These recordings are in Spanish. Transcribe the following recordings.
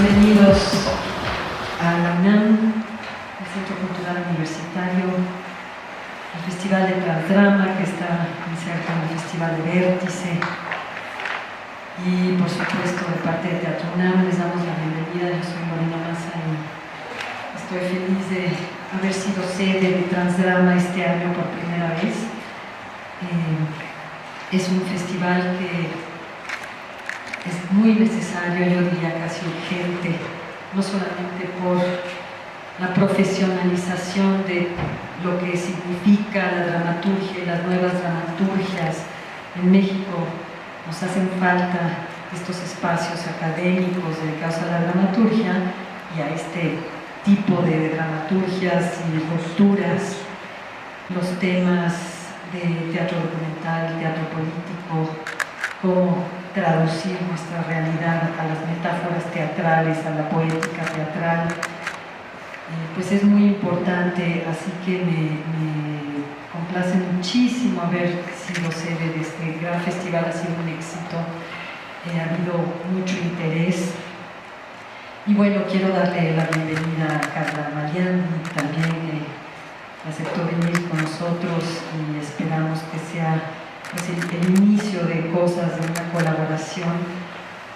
bienvenidos a la UNAM, el Centro Cultural Universitario, al Festival de Transdrama que está inserto en el Festival de Vértice, y por supuesto de parte de Teatro UNAM les damos la bienvenida. Yo soy Lorena Maza y estoy feliz de haber sido sede de Transdrama este año por primera vez. Es un festival que es muy necesario, yo diría casi urgente, no solamente por la profesionalización de lo que significa la dramaturgia y las nuevas dramaturgias. En México nos hacen falta estos espacios académicos dedicados a la dramaturgia y a este tipo de dramaturgias y rupturas, los temas de teatro documental, teatro político, cómo traducir nuestra realidad a las metáforas teatrales, a la poética teatral, pues es muy importante, así que me complace muchísimo haber sido sede de este gran festival. Ha sido un éxito, ha habido mucho interés. Y bueno, quiero darle la bienvenida a Carla Malián, también aceptó venir con nosotros y esperamos que sea pues el inicio de cosas, de una colaboración,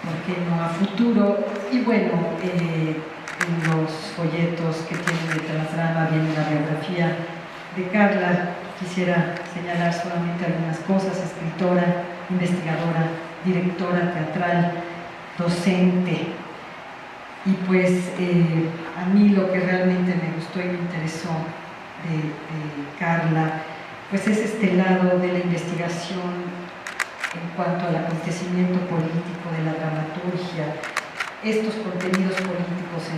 ¿por qué no?, a futuro. Y bueno, en los folletos que tienen de Transdrama viene la biografía de Carla. Quisiera señalar solamente algunas cosas: escritora, investigadora, directora teatral, docente. Y pues a mí lo que realmente me gustó y me interesó de Carla pues es este lado de la investigación en cuanto al acontecimiento político de la dramaturgia, estos contenidos políticos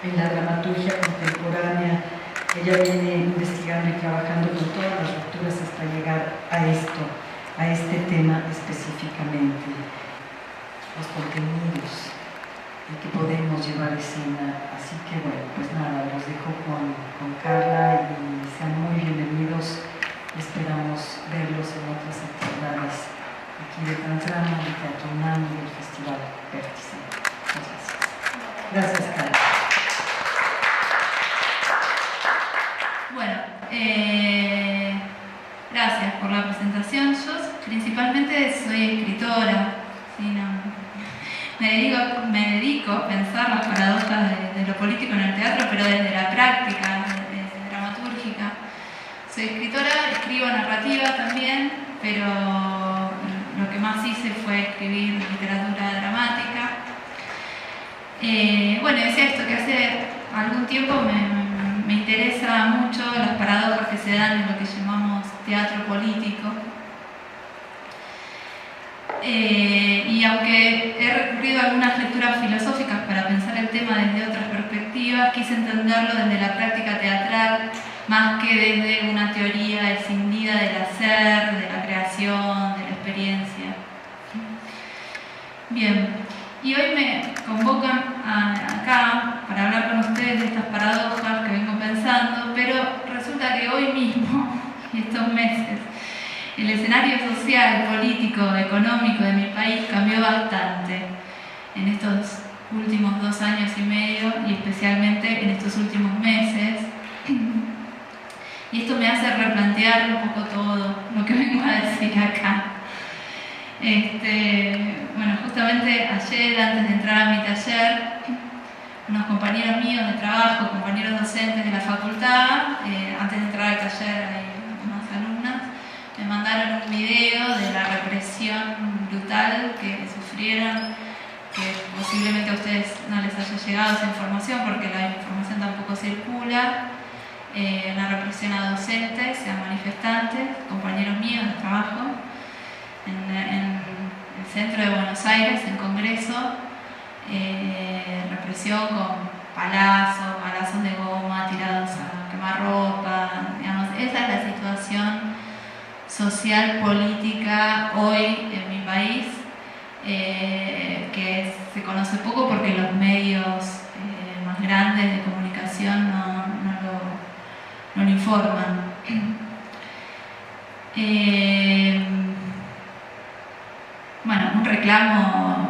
en la dramaturgia contemporánea. Ella viene investigando y trabajando con todas las rupturas hasta llegar a este tema específicamente, los contenidos y que podemos llevar a escena. Así que bueno, pues nada, los dejo con Carla y sean muy bienvenidos. Esperamos verlos en otras actividades aquí de Transdrama, de Teatro UNAM y del Festival Vértice. Muchas gracias. Gracias, Carla. Bueno, gracias por la presentación. Yo principalmente soy escritora, ¿sí? Me dedico a pensar las paradojas de lo político en el teatro, pero desde la práctica dramatúrgica. Soy escritora, escribo narrativa también, pero lo que más hice fue escribir literatura dramática. Bueno, decía esto, que hace algún tiempo me interesa mucho las paradojas que se dan en lo que llamamos teatro político. Y aunque he recurrido a algunas lecturas filosóficas para pensar el tema desde otras perspectivas, quise entenderlo desde la práctica teatral más que desde una teoría escindida del hacer, de la creación, de la experiencia. Bien, y hoy me convocan acá para hablar con ustedes de estas paradojas que vengo pensando, pero resulta que hoy mismo y estos meses el escenario social, político, económico de mi país cambió bastante en estos últimos 2 años y medio y especialmente en estos últimos meses. Y esto me hace replantear un poco todo lo que vengo a decir acá. Bueno, justamente ayer, antes de entrar a mi taller, unos compañeros míos de trabajo, compañeros docentes de la facultad, antes de entrar al taller hay unas alumnas, me mandaron un video de la represión brutal que sufrieron, que posiblemente a ustedes no les haya llegado esa información porque la información tampoco circula. Una represión a docentes, a manifestantes, compañeros míos de trabajo, en el centro de Buenos Aires, en Congreso. Represión con palazos de goma tirados a quemarropa, digamos. Esa es la situación social, política hoy en mi país, que se conoce poco porque los medios más grandes de comunicación no lo informan. Bueno, un reclamo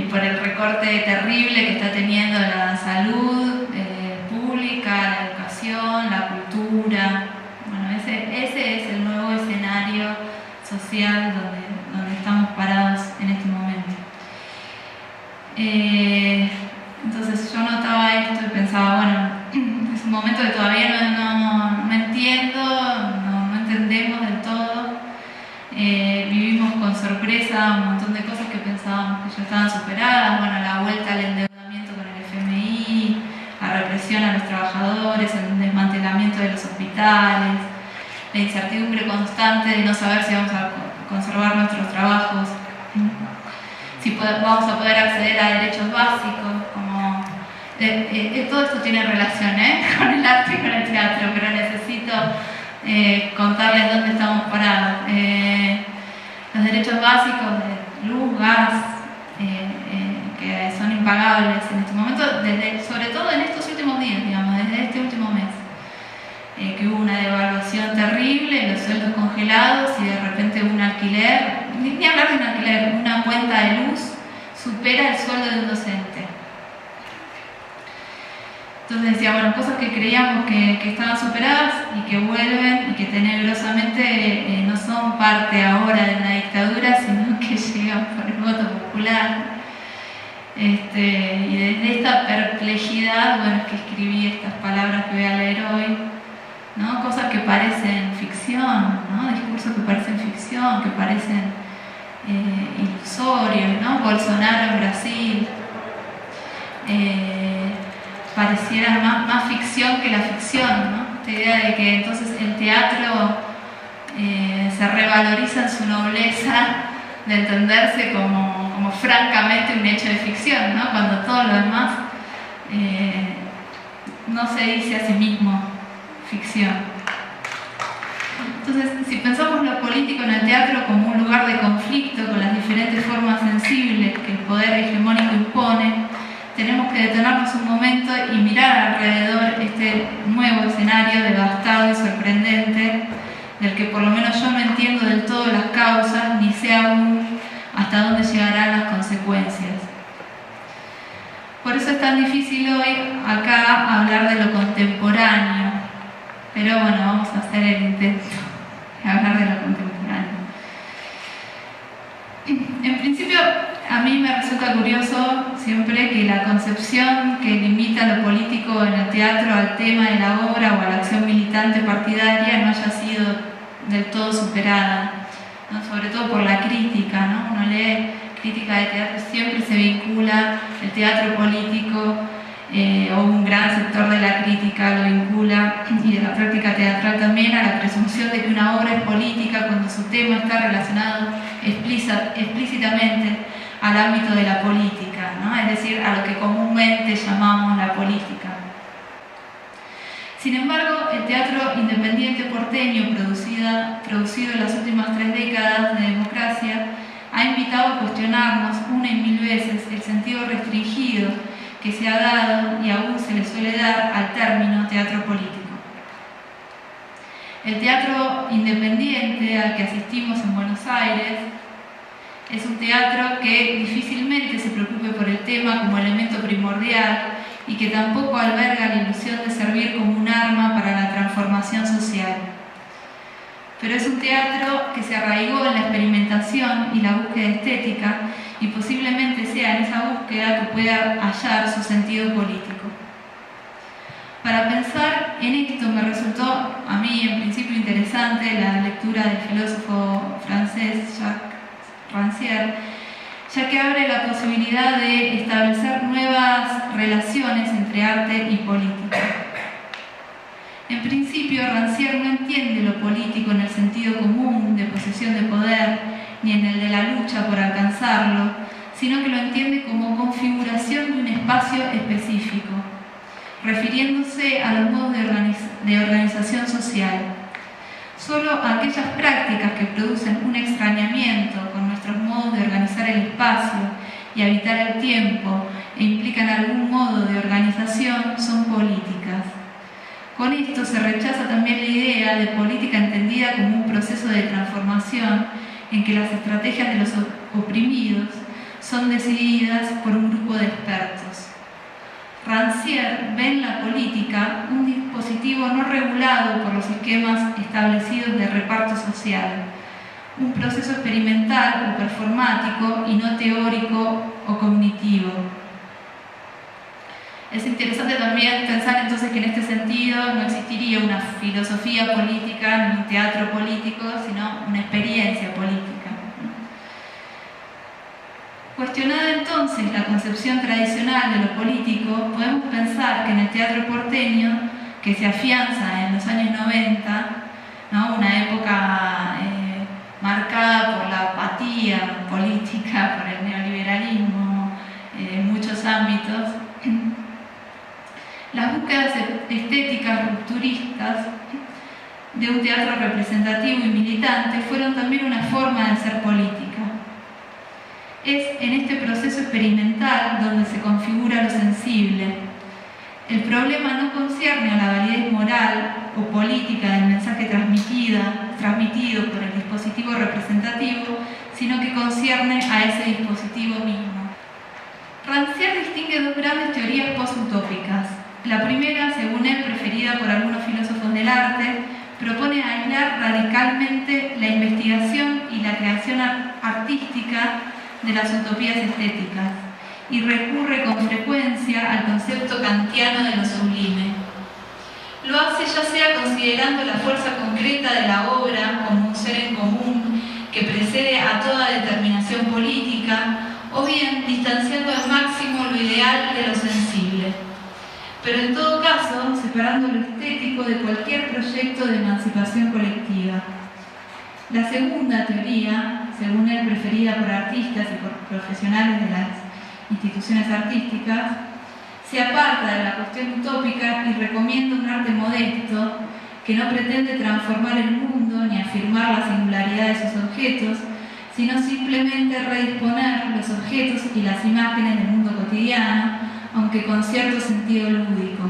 por el recorte terrible que está teniendo la salud pública, la educación, la cultura. Bueno, ese es el nuevo escenario social donde estamos parados en este momento. Entonces yo notaba esto y pensaba, bueno, es un momento que todavía no entiendo, no entendemos del todo. Vivimos con sorpresa un montón de cosas que pensábamos que ya estaban superadas, bueno, la vuelta al endeudamiento con el FMI, la represión a los trabajadores, el desmantelamiento de los hospitales, la incertidumbre constante de no saber si vamos a conservar nuestros trabajos, si vamos a poder acceder a derechos básicos, como todo esto tiene relación con el arte y con el teatro, pero necesito contarles dónde estamos parados. Los derechos básicos de luz, gas, que son impagables en este momento, sobre todo en estos últimos días, digamos, desde este último mes, que hubo una devaluación terrible, los sueldos congelados y de repente un alquiler, ni hablar de un alquiler, una cuenta de luz supera el sueldo de un docente. Entonces decía, bueno, cosas que creíamos que estaban superadas y que vuelven y que tenebrosamente no son parte ahora de una dictadura, sino que llegan por el voto popular. Y desde esta perplejidad, bueno, es que escribí estas palabras que voy a leer hoy, ¿no? Cosas que parecen ficción, ¿no? Discursos que parecen ficción, que parecen ilusorios, ¿no? Bolsonaro en Brasil. Pareciera más ficción que la ficción, ¿no? Esta idea de que entonces el teatro se revaloriza en su nobleza de entenderse como francamente un hecho de ficción, ¿no? Cuando todo lo demás no se dice a sí mismo ficción. Entonces, si pensamos lo político en el teatro como un lugar de conflicto con las diferentes formas sensibles que el poder hegemónico impone, tenemos que detenernos un momento y mirar alrededor este nuevo escenario devastado y sorprendente, del que por lo menos yo no entiendo del todo las causas, ni sé aún hasta dónde llegarán las consecuencias. Por eso es tan difícil hoy acá hablar de lo contemporáneo, pero bueno, vamos a hacer el intento de hablar de lo contemporáneo. En principio, a mí me resulta curioso siempre que la concepción que limita lo político en el teatro al tema de la obra o a la acción militante partidaria no haya sido del todo superada, ¿no? Sobre todo por la crítica, ¿no? Uno lee crítica de teatro, siempre se vincula el teatro político, o un gran sector de la crítica lo vincula, y de la práctica teatral también, a la presunción de que una obra es política cuando su tema está relacionado explícitamente al ámbito de la política, ¿no? Es decir, a lo que comúnmente llamamos la política. Sin embargo, el teatro independiente porteño, producido en las últimas 3 décadas de democracia, ha invitado a cuestionarnos una y mil veces el sentido restringido que se ha dado y aún se le suele dar al término teatro político. El teatro independiente al que asistimos en Buenos Aires es un teatro que difícilmente se preocupe por el tema como elemento primordial y que tampoco alberga la ilusión de servir como un arma para la transformación social. Pero es un teatro que se arraigó en la experimentación y la búsqueda estética y posiblemente sea en esa búsqueda que pueda hallar su sentido político. Para pensar en esto me resultó a mí en principio interesante la lectura del filósofo francés Jacques Rancière, ya que abre la posibilidad de establecer nuevas relaciones entre arte y política. En principio, Rancière no entiende lo político en el sentido común de posesión de poder, ni en el de la lucha por alcanzarlo, sino que lo entiende como configuración de un espacio específico, refiriéndose a los modos de organización social. Solo aquellas prácticas que producen un extrañamiento con nuestros modos de organizar el espacio y habitar el tiempo e implican algún modo de organización son políticas. Con esto se rechaza también la idea de política entendida como un proceso de transformación en que las estrategias de los oprimidos son decididas por un grupo de expertos. Rancière ve en la política un dispositivo no regulado por los esquemas establecidos de reparto social, un proceso experimental o performático y no teórico o cognitivo. Es interesante también pensar entonces que en este sentido no existiría una filosofía política ni un teatro político, sino una experiencia política. Cuestionada entonces la concepción tradicional de lo político, podemos pensar que en el teatro porteño, que se afianza en los años 90, ¿no? Una época marcada por la apatía política, por el neoliberalismo en muchos ámbitos, las búsquedas estéticas rupturistas de un teatro representativo y militante fueron también una forma de ser política. Es en este proceso experimental donde se configura lo sensible. El problema no concierne a la validez moral o política del mensaje transmitido por el dispositivo representativo, sino que concierne a ese dispositivo mismo. Rancière distingue dos grandes teorías postutópicas. La primera, según él, preferida por algunos filósofos del arte, propone aislar radicalmente la investigación y la creación artística de las utopías estéticas y recurre con frecuencia al concepto kantiano de lo sublime. Lo hace ya sea considerando la fuerza concreta de la obra como un ser en común que precede a toda determinación política, o bien distanciando al máximo lo ideal de lo sensible, pero en todo caso separando lo estético de cualquier proyecto de emancipación colectiva. La segunda teoría, según él preferida por artistas y por profesionales de las instituciones artísticas, se aparta de la cuestión utópica y recomienda un arte modesto que no pretende transformar el mundo ni afirmar la singularidad de sus objetos, sino simplemente redisponer los objetos y las imágenes del mundo cotidiano, aunque con cierto sentido lúdico.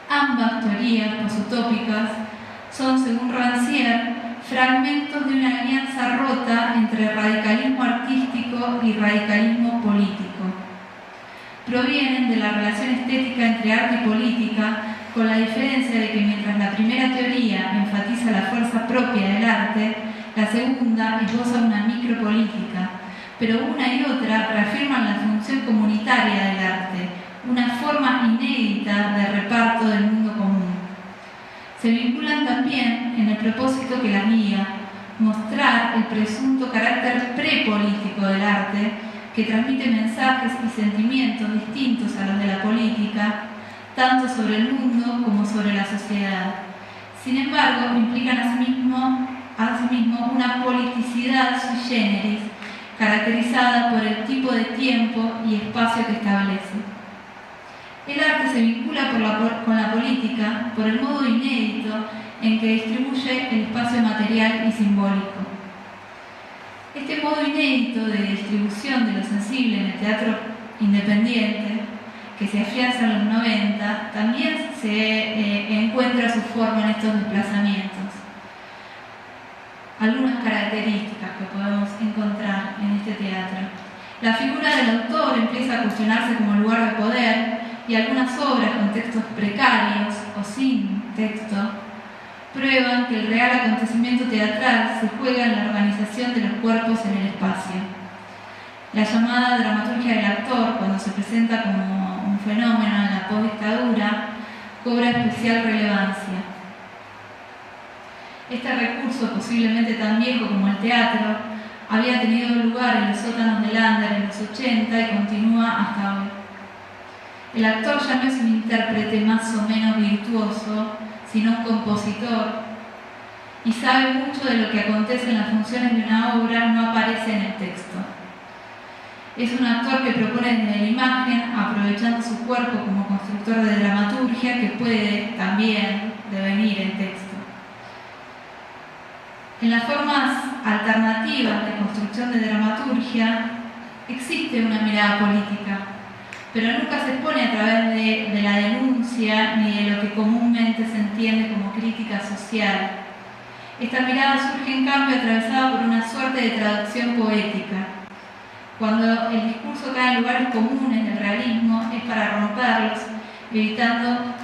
Ambas teorías posutópicas son, según Rancière, fragmentos de una alianza rota entre radicalismo artístico y radicalismo político. Provienen de la relación estética entre arte y política, con la diferencia de que mientras la primera teoría enfatiza la fuerza propia del arte, la segunda esboza una micropolítica, pero una y otra reafirman la función comunitaria del arte, una forma inédita de reparto del mundo común. Se vinculan también en el propósito que las guía, mostrar el presunto carácter prepolítico del arte, que transmite mensajes y sentimientos distintos a los de la política, tanto sobre el mundo como sobre la sociedad. Sin embargo, implican asimismo una politicidad sui generis, caracterizada por el tipo de tiempo y espacio que establece. El arte se vincula con la política por el modo inédito en que distribuye el espacio material y simbólico. Este modo inédito de distribución de lo sensible en el teatro independiente, que se afianza en los 90, también se encuentra su forma en estos desplazamientos. Algunas características que podemos encontrar en este teatro. La figura del autor empieza a cuestionarse como lugar de poder, y algunas obras con textos precarios o sin texto prueban que el real acontecimiento teatral se juega en la organización de los cuerpos en el espacio. La llamada dramaturgia del actor, cuando se presenta como un fenómeno en la postdictadura, cobra especial relevancia. Este recurso, posiblemente tan viejo como el teatro, había tenido lugar en los sótanos de Lander en los 80 y continúa hasta hoy. El actor ya no es un intérprete más o menos virtuoso, sino un compositor, y sabe mucho de lo que acontece en las funciones de una obra, no aparece en el texto. Es un actor que propone desde la imagen, aprovechando su cuerpo como constructor de dramaturgia, que puede también devenir en texto. En las formas alternativas de construcción de dramaturgia existe una mirada política, pero nunca se expone a través de la denuncia ni de lo que comúnmente se entiende como crítica social. Esta mirada surge en cambio atravesada por una suerte de traducción poética. Cuando el discurso cae en lugares comunes del realismo es para romperlos, evitando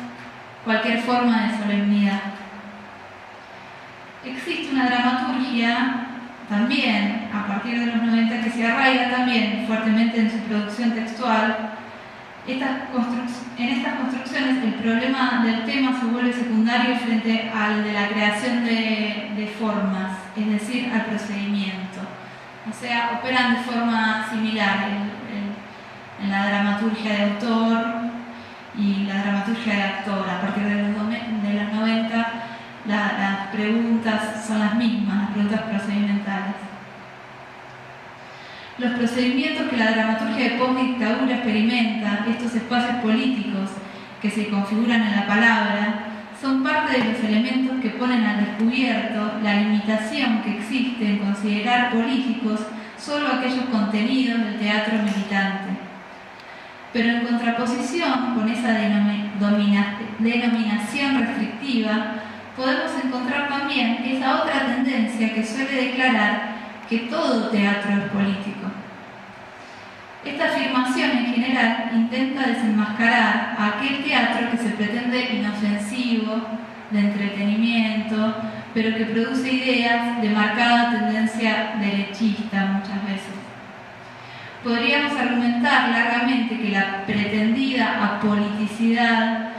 cualquier forma de solemnidad. Existe una dramaturgia también, a partir de los 90, que se arraiga también fuertemente en su producción textual. En estas construcciones el problema del tema se vuelve secundario frente al de la creación de formas, es decir, al procedimiento. O sea, operan de forma similar en la dramaturgia de autor y la dramaturgia de actor. A partir de los 90, las preguntas son las mismas, las preguntas procedimentales. Los procedimientos que la dramaturgia de postdictadura experimenta, estos espacios políticos que se configuran en la palabra, son parte de los elementos que ponen al descubierto la limitación que existe en considerar políticos solo aquellos contenidos del teatro militante. Pero en contraposición con esa denominación restrictiva, podemos encontrar también esa otra tendencia que suele declarar que todo teatro es político. Esta afirmación en general intenta desenmascarar a aquel teatro que se pretende inofensivo, de entretenimiento, pero que produce ideas de marcada tendencia derechista muchas veces. Podríamos argumentar largamente que la pretendida apoliticidad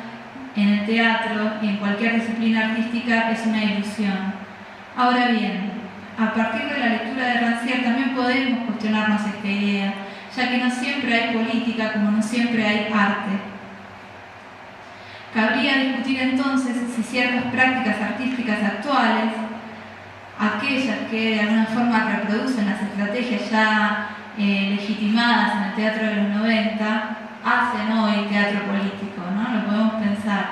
en el teatro y en cualquier disciplina artística es una ilusión. Ahora bien, a partir de la lectura de Rancière también podemos cuestionarnos esta idea, ya que no siempre hay política como no siempre hay arte. Cabría discutir entonces si ciertas prácticas artísticas actuales, aquellas que de alguna forma reproducen las estrategias ya legitimadas en el teatro de los 90, hacen hoy teatro político, ¿no? Lo podemos pensar,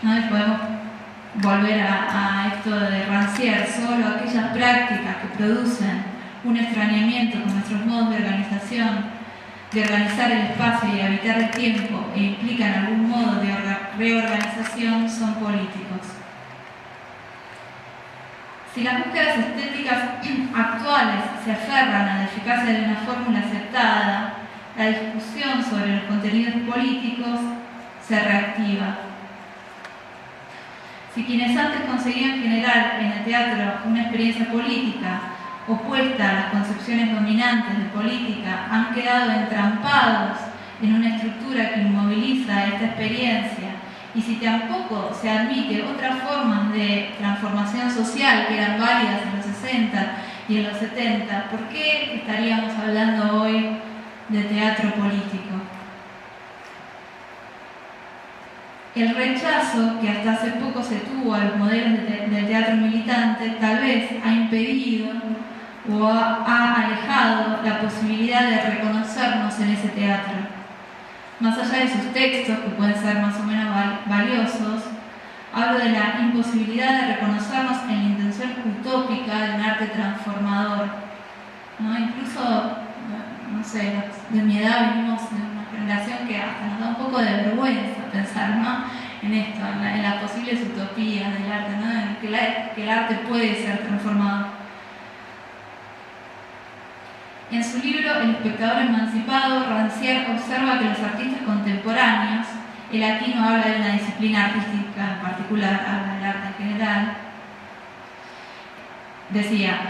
¿no? Y podemos volver a esto de Rancière. Solo aquellas prácticas que producen un extrañamiento con nuestros modos de organización, de organizar el espacio y habitar el tiempo e implican algún modo de reorganización son políticos. Si las búsquedas estéticas actuales se aferran a la eficacia de una fórmula aceptada, la discusión sobre los contenidos políticos se reactiva. Si quienes antes conseguían generar en el teatro una experiencia política opuesta a las concepciones dominantes de política han quedado entrampados en una estructura que inmoviliza esta experiencia, y si tampoco se admite otras formas de transformación social que eran válidas en los 60 y en los 70, ¿por qué estaríamos hablando hoy de teatro político? El rechazo que hasta hace poco se tuvo a los modelos del teatro militante tal vez ha impedido o ha alejado la posibilidad de reconocernos en ese teatro. Más allá de sus textos, que pueden ser más o menos valiosos, hablo de la imposibilidad de reconocernos en la intención utópica de un arte transformador, ¿no? Incluso, no sé, de mi edad venimos de una generación que hasta nos da un poco de vergüenza pensar, ¿no?, en esto, en las posibles utopías del arte, ¿no?, en que el arte puede ser transformado. En su libro El espectador emancipado, Rancière observa que los artistas contemporáneos, él aquí no habla de una disciplina artística en particular, habla del arte en general, decía,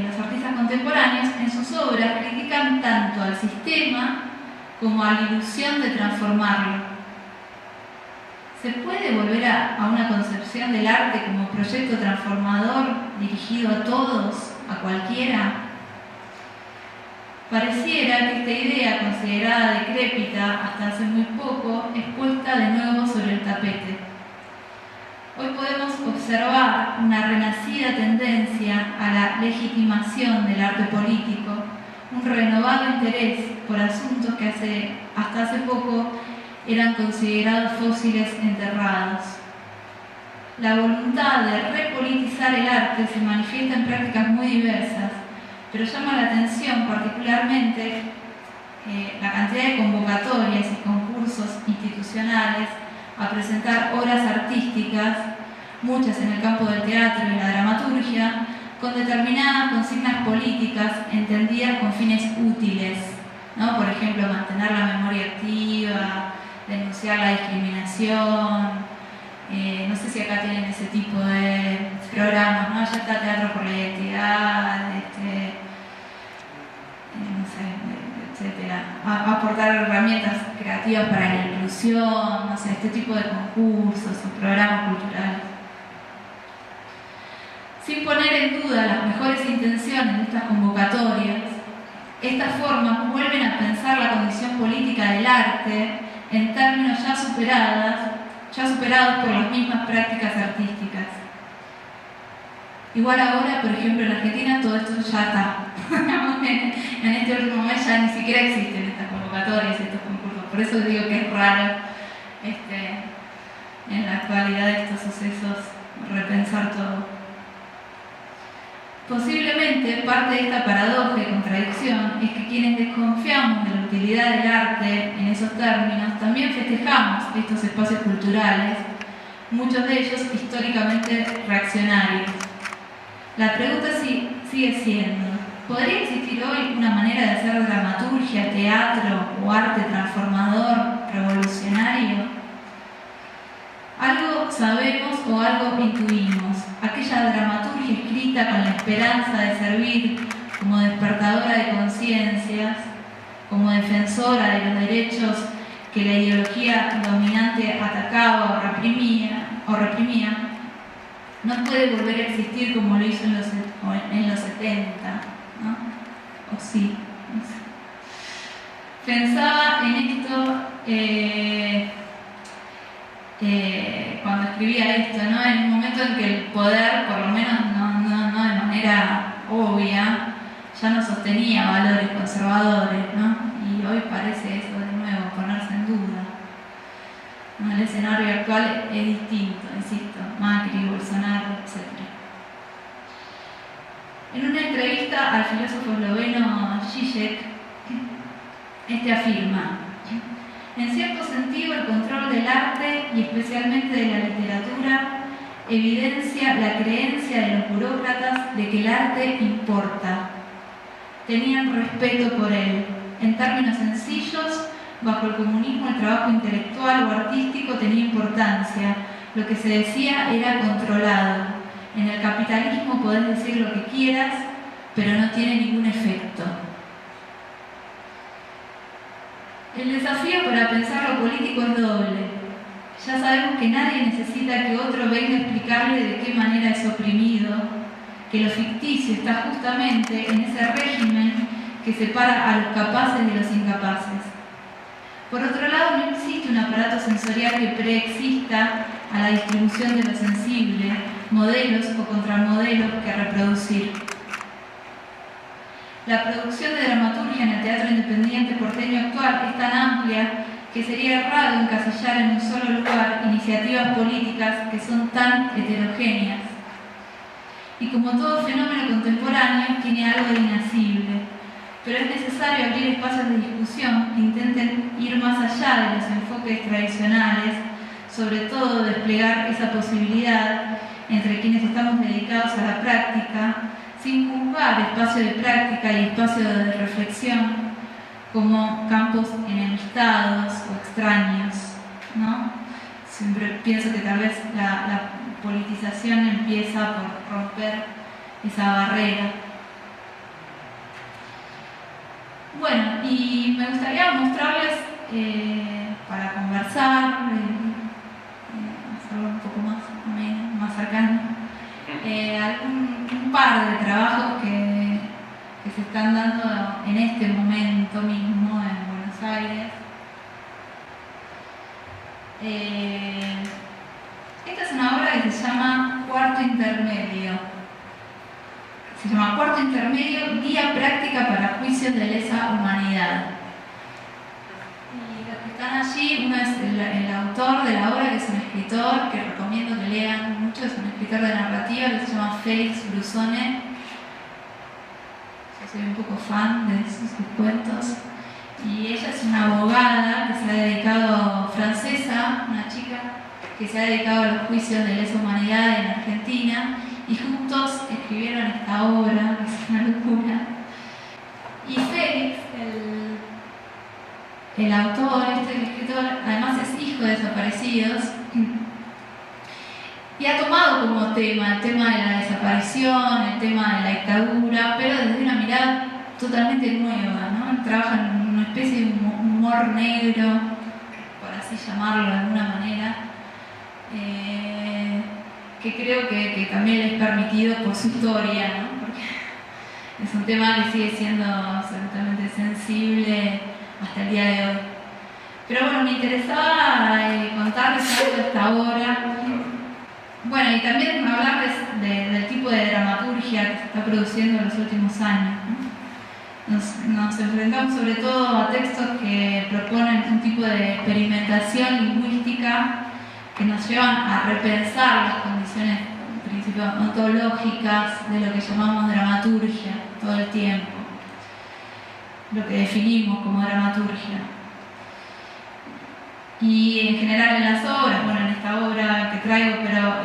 los artistas contemporáneos en sus obras critican tanto al sistema como a la ilusión de transformarlo. ¿Se puede volver a una concepción del arte como proyecto transformador dirigido a todos, a cualquiera? Pareciera que esta idea, considerada decrépita hasta hace muy poco, es puesta de nuevo sobre el tapete. Hoy podemos observar una renacida tendencia a la legitimación del arte político, un renovado interés por asuntos que hasta hace poco eran considerados fósiles enterrados. La voluntad de repolitizar el arte se manifiesta en prácticas muy diversas, pero llama la atención particularmente la cantidad de convocatorias y concursos institucionales a presentar obras artísticas, muchas en el campo del teatro y la dramaturgia, con determinadas consignas políticas entendidas con fines útiles, ¿no? Por ejemplo, mantener la memoria activa, denunciar la discriminación. No sé si acá tienen ese tipo de programas, ¿no? Ya está Teatro por la Identidad, no sé, etcétera. Aportar herramientas creativas para la inclusión, no sé, este tipo de concursos o programas culturales. Sin poner en duda las mejores intenciones de estas convocatorias, estas formas vuelven a pensar la condición política del arte en términos ya superados por las mismas prácticas artísticas. Igual ahora, por ejemplo, en Argentina todo esto ya está. En este último mes ya ni siquiera existen estas convocatorias, estos concursos. Por eso digo que es raro en la actualidad de estos sucesos repensar todo. Posiblemente parte de esta paradoja y contradicción es que quienes desconfiamos de la utilidad del arte en esos términos también festejamos estos espacios culturales, muchos de ellos históricamente reaccionarios. La pregunta sigue siendo: ¿podría existir hoy una manera de hacer dramaturgia, teatro o arte transformador, revolucionario? Algo sabemos o algo intuimos. Aquella dramaturgia escrita con la esperanza de servir como despertadora de conciencias, como defensora de los derechos que la ideología dominante atacaba o reprimía, no puede volver a existir como lo hizo en los 70, ¿no? O sí, no sé. Pensaba en esto cuando escribía esto, ¿no? En un momento en que el poder, por lo menos no de manera obvia, ya no sostenía valores conservadores, ¿no? Y hoy parece eso de nuevo, ponerse en duda, ¿no? El escenario actual es distinto, insisto, Macri, Bolsonaro, etc. En una entrevista al filósofo esloveno Žižek, afirma: en cierto sentido, el control del arte, y especialmente de la literatura, evidencia la creencia de los burócratas de que el arte importa. Tenían respeto por él. En términos sencillos, bajo el comunismo el trabajo intelectual o artístico tenía importancia. Lo que se decía era controlado. En el capitalismo podés decir lo que quieras, pero no tiene ningún efecto. El desafío para pensar lo político es doble. Ya sabemos que nadie necesita que otro venga a explicarle de qué manera es oprimido, que lo ficticio está justamente en ese régimen que separa a los capaces de los incapaces. Por otro lado, no existe un aparato sensorial que preexista a la distribución de lo sensible, modelos o contramodelos que reproducir. La producción de dramaturgia en el teatro independiente porteño actual es tan amplia que sería errado encasillar en un solo lugar iniciativas políticas que son tan heterogéneas. Y como todo fenómeno contemporáneo, tiene algo de inasible, pero es necesario abrir espacios de discusión que intenten ir más allá de los enfoques tradicionales, sobre todo desplegar esa posibilidad entre quienes estamos dedicados a la práctica, sin juzgar espacio de práctica y espacio de reflexión como campos enemistados o extraños, ¿no? Siempre pienso que tal vez la politización empieza por romper esa barrera. Bueno, y me gustaría mostrarles, para conversar, hacerlo un poco más ameno, más cercano, un par de trabajos que se están dando en este momento mismo en Buenos Aires. Esta es una obra que se llama Cuarto Intermedio. Se llama Cuarto Intermedio, Guía Práctica para Juicios de Lesa Humanidad. Y los que están allí, uno es el autor de la obra, que es un escritor que recomiendo que lean mucho, es un escritor de narrativa que se llama Félix Brusone. Yo soy un poco fan de sus cuentos. Y ella es una abogada que se ha dedicado, francesa, una chica que se ha dedicado a los juicios de lesa humanidad en Argentina, y juntos escribieron esta obra, que es una locura. Y Félix, el autor, el escritor, además es hijo de desaparecidos y ha tomado como tema el tema de la desaparición, el tema de la dictadura, pero desde una mirada totalmente nueva, ¿no? Trabaja en una especie de humor negro, por así llamarlo de alguna manera, que creo que también le es permitido por su historia, ¿no? Porque es un tema que sigue siendo absolutamente sensible hasta el día de hoy. Pero bueno, me interesaba contarles algo de esta obra. Bueno, y también hablarles del tipo de dramaturgia que se está produciendo en los últimos años, ¿no? Nos enfrentamos sobre todo a textos que proponen un tipo de experimentación lingüística que nos llevan a repensar las condiciones, en principio, ontológicas de lo que llamamos dramaturgia todo el tiempo, lo que definimos como dramaturgia. Y en general en las obras, bueno, en esta obra que traigo, pero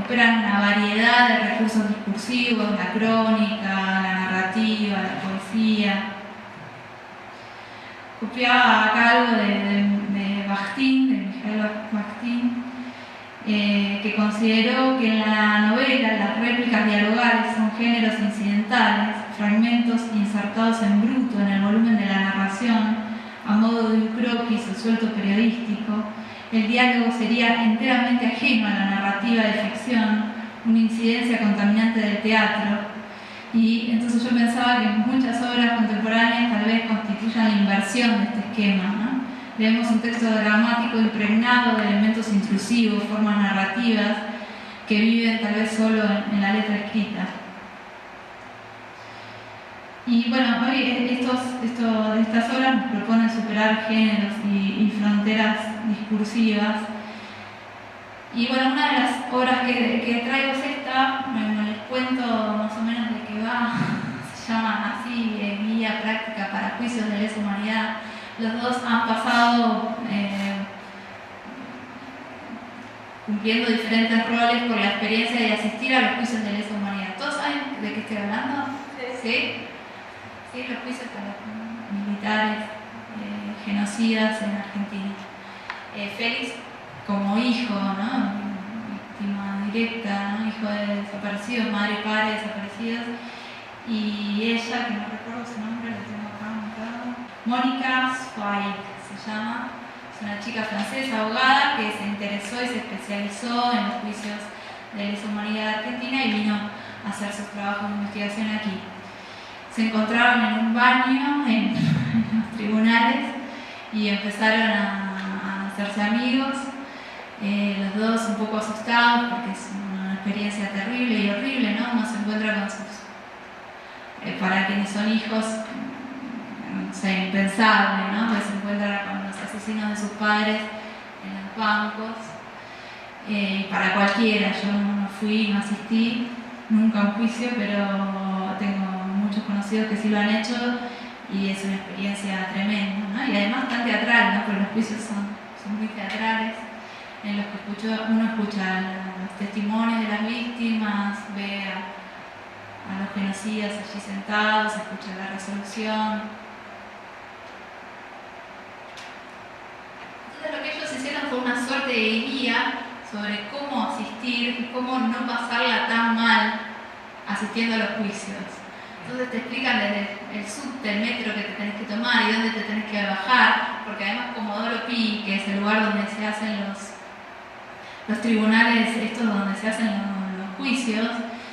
operan una variedad de recursos discursivos, la crónica, la narrativa, la poesía. Copiaba acá algo de Bakhtin, de Mikhail Bakhtin, que consideró que en la novela las réplicas dialogales son géneros incidentales, fragmentos insertados en bruto en el volumen de la narración, a modo de un croquis o suelto periodístico. El diálogo sería enteramente ajeno a la narrativa de ficción, una incidencia contaminante del teatro. Y entonces yo pensaba que muchas obras contemporáneas tal vez constituyan la inversión de este esquema, ¿no? Leemos un texto dramático impregnado de elementos intrusivos, formas narrativas que viven tal vez solo en la letra escrita. Y bueno, hoy estas obras nos proponen superar géneros y fronteras discursivas. Y bueno, una de las obras que traigo es esta, bueno, les cuento más o menos de qué va, se llama así, Guía Práctica para Juicios de Lesa Humanidad. Los dos han pasado cumpliendo diferentes roles por la experiencia de asistir a los juicios de lesa humanidad. ¿Todos saben de qué estoy hablando? ¿Sí? Sí, los juicios a los militares genocidas en Argentina. Félix como hijo, ¿no? Víctima directa, ¿no? Hijo de desaparecidos, madre y padre desaparecidos, y ella, que no recuerdo su nombre, lo tengo acá anotado, Mónica Zweig se llama, es una chica francesa, abogada, que se interesó y se especializó en los juicios de lesa humanidad argentina y vino a hacer sus trabajos de investigación aquí. Se encontraron en un baño en los tribunales y empezaron a hacerse amigos, los dos un poco asustados porque es una experiencia terrible y horrible, ¿no? Uno se encuentra con sus, para quienes son hijos, no sé, impensable, ¿no? Pues se encuentra con los asesinos de sus padres en los bancos, para cualquiera. Yo no fui, no asistí nunca a un juicio, pero tengo muchos conocidos que sí lo han hecho y es una experiencia tremenda, ¿no? Y además tan teatral, ¿no? Porque los juicios son muy teatrales, en los que uno escucha los testimonios de las víctimas, ve a los genocidas allí sentados, escucha la resolución. Entonces lo que ellos hicieron fue una suerte de guía sobre cómo asistir, cómo no pasarla tan mal asistiendo a los juicios. Entonces te explican desde el subte, el metro que te tenés que tomar y dónde te tenés que bajar, porque además Comodoro Pi, que es el lugar donde se hacen los tribunales, estos donde se hacen los juicios,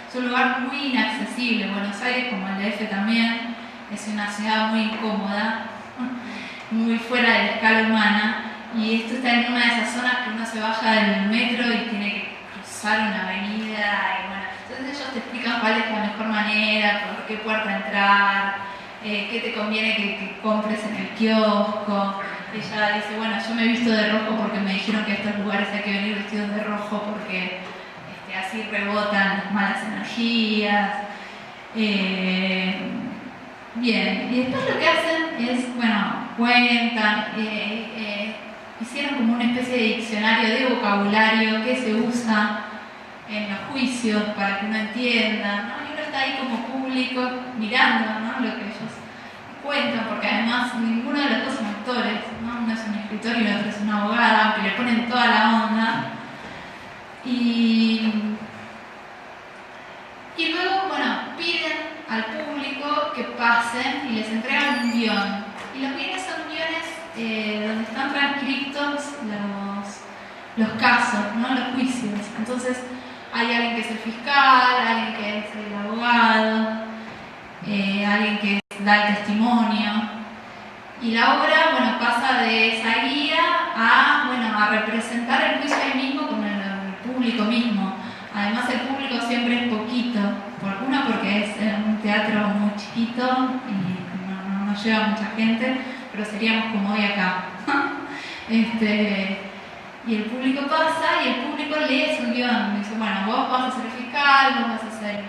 es un lugar muy inaccesible. Buenos Aires, como el DF también, es una ciudad muy incómoda, muy fuera de la escala humana, y esto está en una de esas zonas que uno se baja del metro y tiene que cruzar una avenida, y bueno, entonces ellos te explican cuál es la mejor manera, por qué puerta entrar, qué te conviene que compres en el kiosco. Ella dice, bueno, yo me he visto de rojo porque me dijeron que a estos lugares hay que venir vestidos de rojo porque así rebotan las malas energías. Bien, y después lo que hacen es, bueno, cuentan, hicieron como una especie de diccionario de vocabulario que se usa en los juicios para que uno entienda, ¿no? Y uno está ahí como público mirando, ¿no?, lo que ellos cuentan, porque además ninguno de los dos son actores, ¿no? Uno es un escritor y el otro es una abogada, aunque le ponen toda la onda. Y luego, bueno, piden al público que pasen y les entregan un guión. Y los guiones son guiones donde están transcritos los casos, ¿no?, los juicios. Entonces hay alguien que es el fiscal, alguien que es el abogado, alguien que da el testimonio. Y la obra, bueno, pasa de esa guía a representar el juicio ahí mismo con el público mismo. Además el público siempre es poquito, porque es un teatro muy chiquito y no lleva mucha gente, pero seríamos como hoy acá. Y el público pasa y el público lee su guión. Dice, bueno, vos vas a ser el fiscal, vos vas a ser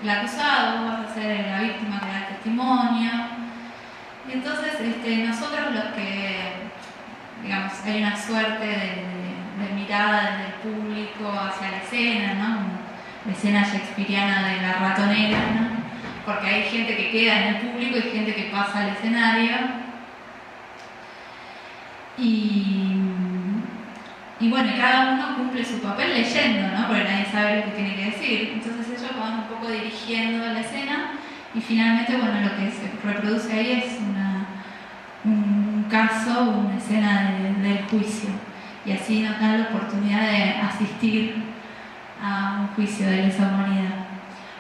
el acusado, vos vas a ser la víctima que da el testimonio. Y entonces nosotros los que, digamos, hay una suerte de mirada desde el público hacia la escena, ¿no? La escena shakespeariana de la ratonera, ¿no? Porque hay gente que queda en el público y gente que pasa al escenario. Y bueno, cada uno cumple su papel leyendo, ¿no? Porque nadie sabe lo que tiene que decir. Entonces ellos van un poco dirigiendo la escena y finalmente, bueno, lo que se reproduce ahí es un caso, una escena del juicio. Y así nos dan la oportunidad de asistir a un juicio de lesa humanidad.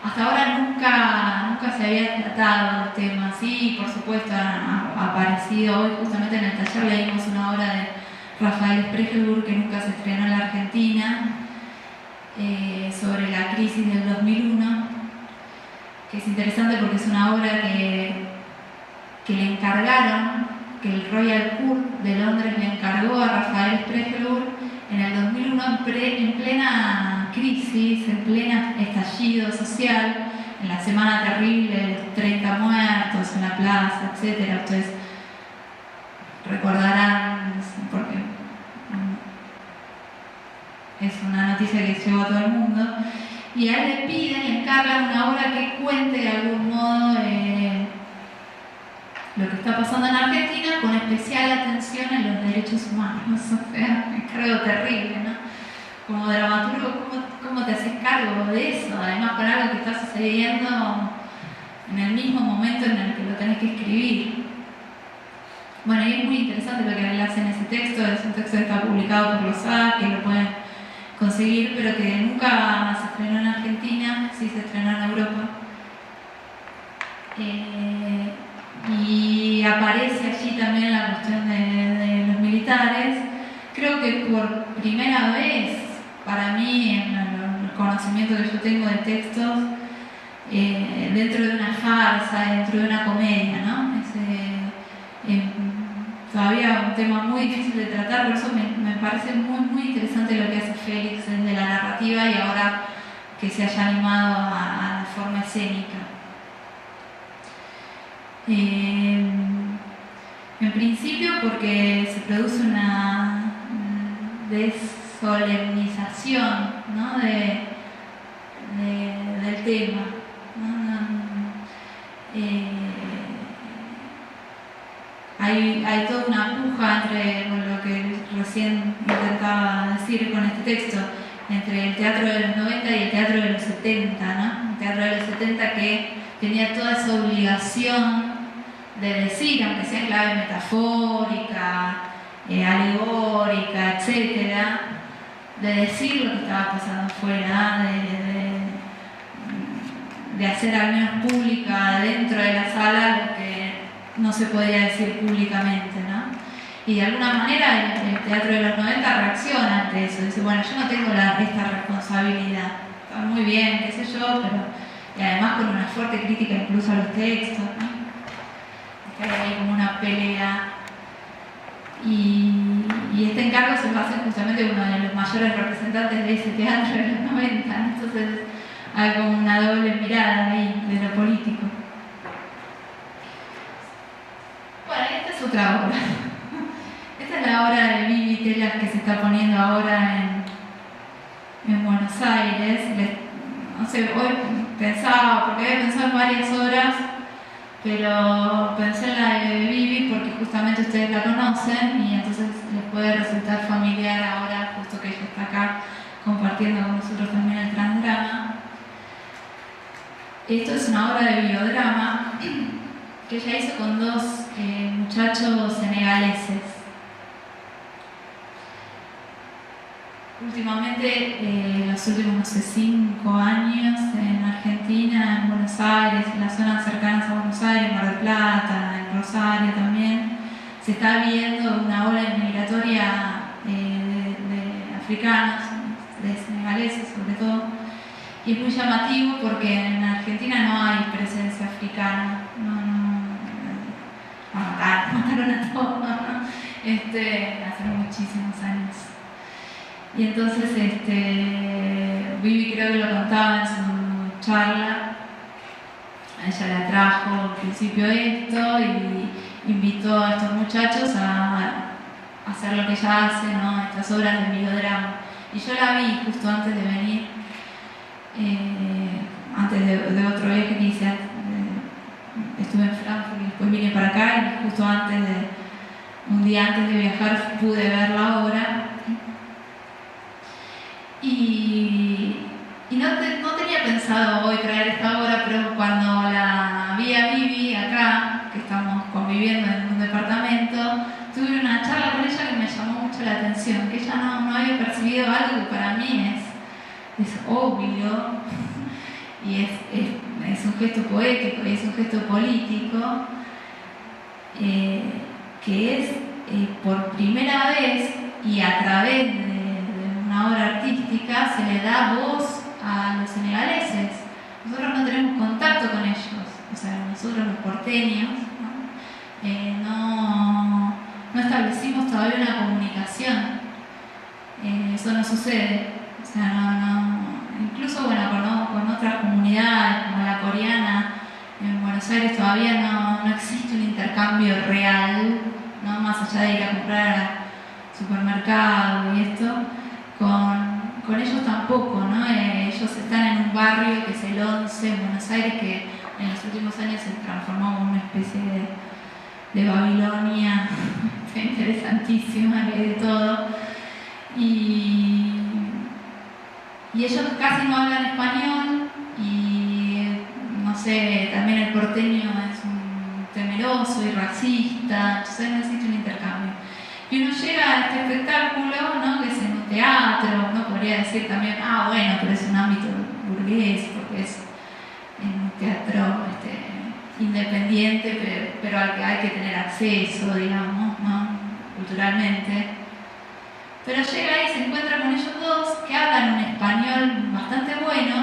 Hasta ahora nunca se había tratado el tema así, por supuesto ha aparecido. Hoy justamente en el taller leímos una obra de Rafael Spregelburg que nunca se estrenó en la Argentina, sobre la crisis del 2001, que es interesante porque es una obra que le encargaron, que el Royal Court de Londres le encargó a Rafael Spregelburg en el 2001, en plena crisis, en pleno estallido social, en la semana terrible de los 30 muertos en la plaza, etc. Ustedes recordarán, porque es una noticia que llegó a todo el mundo, y a él le piden, le encargan una obra que cuente de algún modo lo que está pasando en Argentina, con especial atención en los derechos humanos. O sea, es algo terrible, ¿no? Como dramaturgo, ¿cómo te haces cargo de eso? Además, con algo que está sucediendo en el mismo momento en el que lo tenés que escribir. Bueno, y es muy interesante lo que él hace en ese texto. Es un texto que está publicado por los A, que lo pueden conseguir, pero que nunca se estrenó en Argentina, sí se estrenó en Europa. Y aparece allí también la cuestión de los militares. Creo que por primera vez, para mí, en el conocimiento que yo tengo de textos, dentro de una farsa, dentro de una comedia, ¿no? Todavía un tema muy difícil de tratar, por eso me parece muy interesante lo que hace Félix desde la narrativa y ahora que se haya animado a la forma escénica. En principio porque se produce una desolemnización, ¿no?, del tema, ¿no? Hay toda una puja entre lo que recién intentaba decir con este texto, entre el teatro de los 90 y el teatro de los 70, ¿no? El teatro de los 70 que tenía toda esa obligación de decir, aunque sea en clave metafórica, alegórica, etcétera, de decir lo que estaba pasando afuera, de hacer al menos pública dentro de la sala lo que no se podía decir públicamente, ¿no? Y de alguna manera el teatro de los 90 reacciona ante eso, dice, bueno, yo no tengo esta responsabilidad, está muy bien, qué sé yo, pero y además con una fuerte crítica incluso a los textos, ¿no? Hay como una pelea y este encargo se lo hace justamente uno de los mayores representantes de ese teatro de los 90, ¿no? Entonces hay como una doble mirada ahí de lo político. Bueno, esta es otra obra. Esta es la obra de Vivi Telas que se está poniendo ahora en Buenos Buenos Aires. No sé, hoy pensaba, porque había pensado en varias horas, pero pensé en la de Vivi porque justamente ustedes la conocen y entonces les puede resultar familiar ahora, justo que ella está acá compartiendo con nosotros también el transdrama. Esto es una obra de biodrama que ella hizo con dos muchachos senegaleses. Últimamente, los últimos, no sé, 5 años en Argentina, en Buenos Aires, en las zonas cercanas a Buenos Aires, Mar del Plata, en Rosario también, se está viendo una ola migratoria de africanos, de senegaleses sobre todo, y es muy llamativo porque en Argentina no hay presencia africana, mataron a todos, ¿no? Hace muchísimos años. Y entonces Vivi creo que lo contaba en su charla, a ella le atrajo al principio esto y invitó a estos muchachos a hacer lo que ella hace, ¿no? Estas obras de biodrama. Y yo la vi justo antes de venir, antes de otro viaje que hice, estuve en Frankfurt y después vine para acá y justo un día antes de viajar pude ver la obra. Y no tenía pensado hoy traer esta obra, pero cuando la vi a Vivi acá, que estamos conviviendo en un departamento, tuve una charla con ella que me llamó mucho la atención, que ella no había percibido algo que para mí es obvio, y es un gesto poético y es un gesto político, que es por primera vez y a través de una obra artística se le da voz a los senegaleses. Nosotros no tenemos contacto con ellos, o sea, nosotros los porteños no establecimos todavía una comunicación. Eso no sucede, o sea, incluso bueno, con otras comunidades como la coreana en Buenos Aires todavía no existe un intercambio real, ¿no? Más allá de ir a comprar al supermercado y esto. Con ellos tampoco, ¿no? Ellos están en un barrio que es el 11 en Buenos Aires, que en los últimos años se transformó en una especie de Babilonia interesantísima, de todo. Y ellos casi no hablan español y, no sé, también el porteño es un temeroso y racista, entonces no existe un intercambio. Y uno llega a este espectáculo, ¿no? Que es en un teatro, uno podría decir también, bueno, pero es un ámbito burgués, porque es en un teatro independiente, pero al que hay que tener acceso, digamos, ¿no? Culturalmente. Pero llega ahí y se encuentra con ellos dos que hablan un español bastante bueno,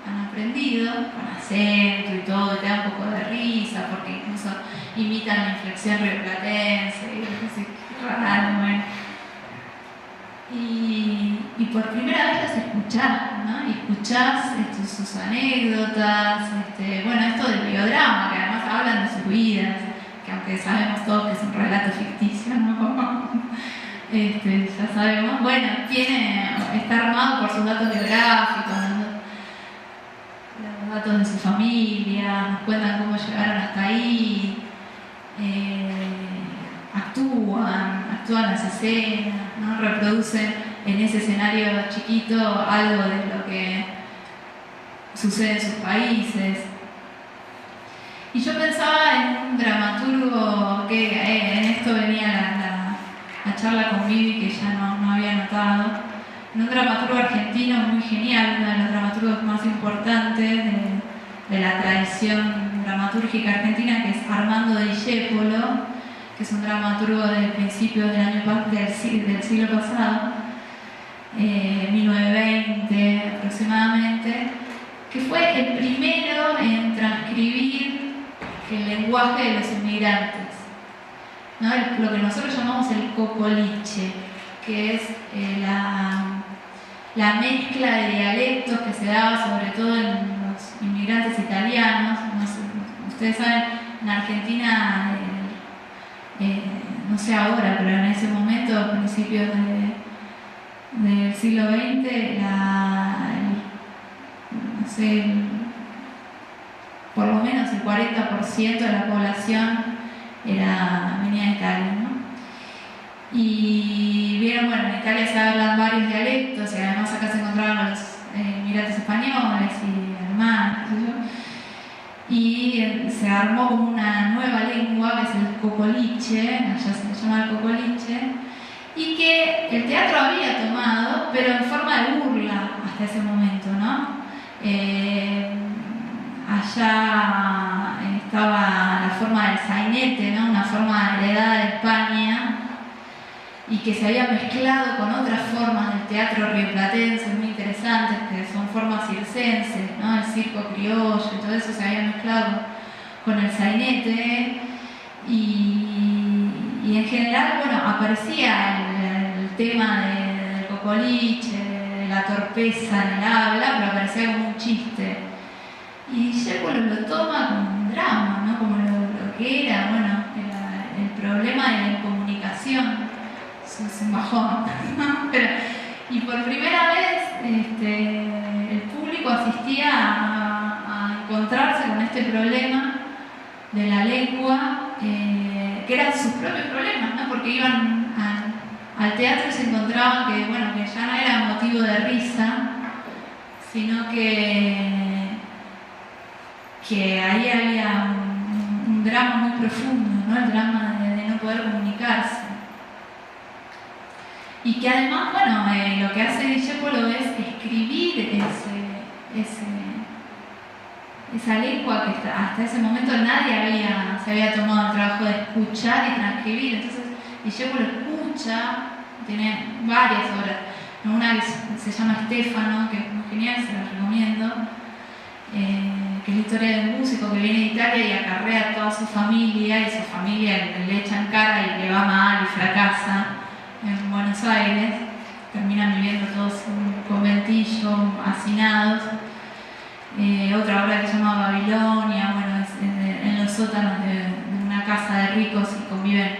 han aprendido, con acento y todo, y te da un poco de risa, porque incluso imitan la inflexión rioplatense, bueno. Y por primera vez los escuchás, ¿no? Y escuchás sus anécdotas, bueno, esto del biodrama, que además hablan de sus vidas, que aunque sabemos todos que es un relato ficticio, ¿no? Ya sabemos, bueno, está armado por sus datos biográficos, los datos de su familia, nos cuentan cómo llegaron hasta ahí, actúan las escenas, ¿no? Reproducen en ese escenario chiquito algo de lo que sucede en sus países. Y yo pensaba en un dramaturgo que en esto venía la charla con Vivi, que ya no había notado, en un dramaturgo argentino muy genial, uno de los dramaturgos más importantes de la tradición dramatúrgica argentina, que es Armando Discépolo, que es un dramaturgo de principios del siglo pasado, 1920 aproximadamente, que fue el primero en transcribir el lenguaje de los inmigrantes, ¿no? Lo que nosotros llamamos el cocoliche, que es la mezcla de dialectos que se daba sobre todo en los inmigrantes italianos. No sé, ustedes saben, en Argentina, no sé ahora, pero en ese momento, a principios del siglo XX, sé, por lo menos el 40% de la población venía de Italia, ¿no? Y vieron, bueno, en Italia se hablan varios dialectos y además acá se encontraban los inmigrantes españoles y alemanes, qué sé yo. Y se armó como una nueva lengua que es el cocoliche, allá se le llama el cocoliche, y que el teatro había tomado, pero en forma de burla hasta ese momento, ¿no? Allá estaba la forma del sainete, ¿no? Una forma heredada de España y que se había mezclado con otras formas del teatro rioplatense muy interesantes, que son formas circenses, ¿no? El circo criollo y todo eso se había mezclado con el sainete y en general, bueno, aparecía el tema del cocoliche, de la torpeza en el habla, pero aparecía como un chiste. Y Discépolo lo toma como un drama, ¿no? Como lo que era, bueno, el problema de la incomunicación. Es un bajón, ¿no? Y por primera vez el público asistía a encontrarse con este problema de la lengua, que eran sus propios problemas, ¿no? Porque iban al teatro y se encontraban que, bueno, que ya no era motivo de risa, sino que ahí había un drama muy profundo, ¿no? El drama de no poder comunicarse. Y que además, bueno, lo que hace Discépolo es escribir esa lengua que hasta ese momento nadie se había tomado el trabajo de escuchar y transcribir. Entonces Discépolo escucha, tiene varias obras, una que se llama Stefano, que es muy genial, se la recomiendo, que es la historia de un músico que viene de Italia y acarrea a toda su familia, y su familia le echa en cara y le va mal y fracasa en Buenos Aires, terminan viviendo todos en un conventillo, hacinados. Otra obra que se llama Babilonia, bueno, es en los sótanos de una casa de ricos y conviven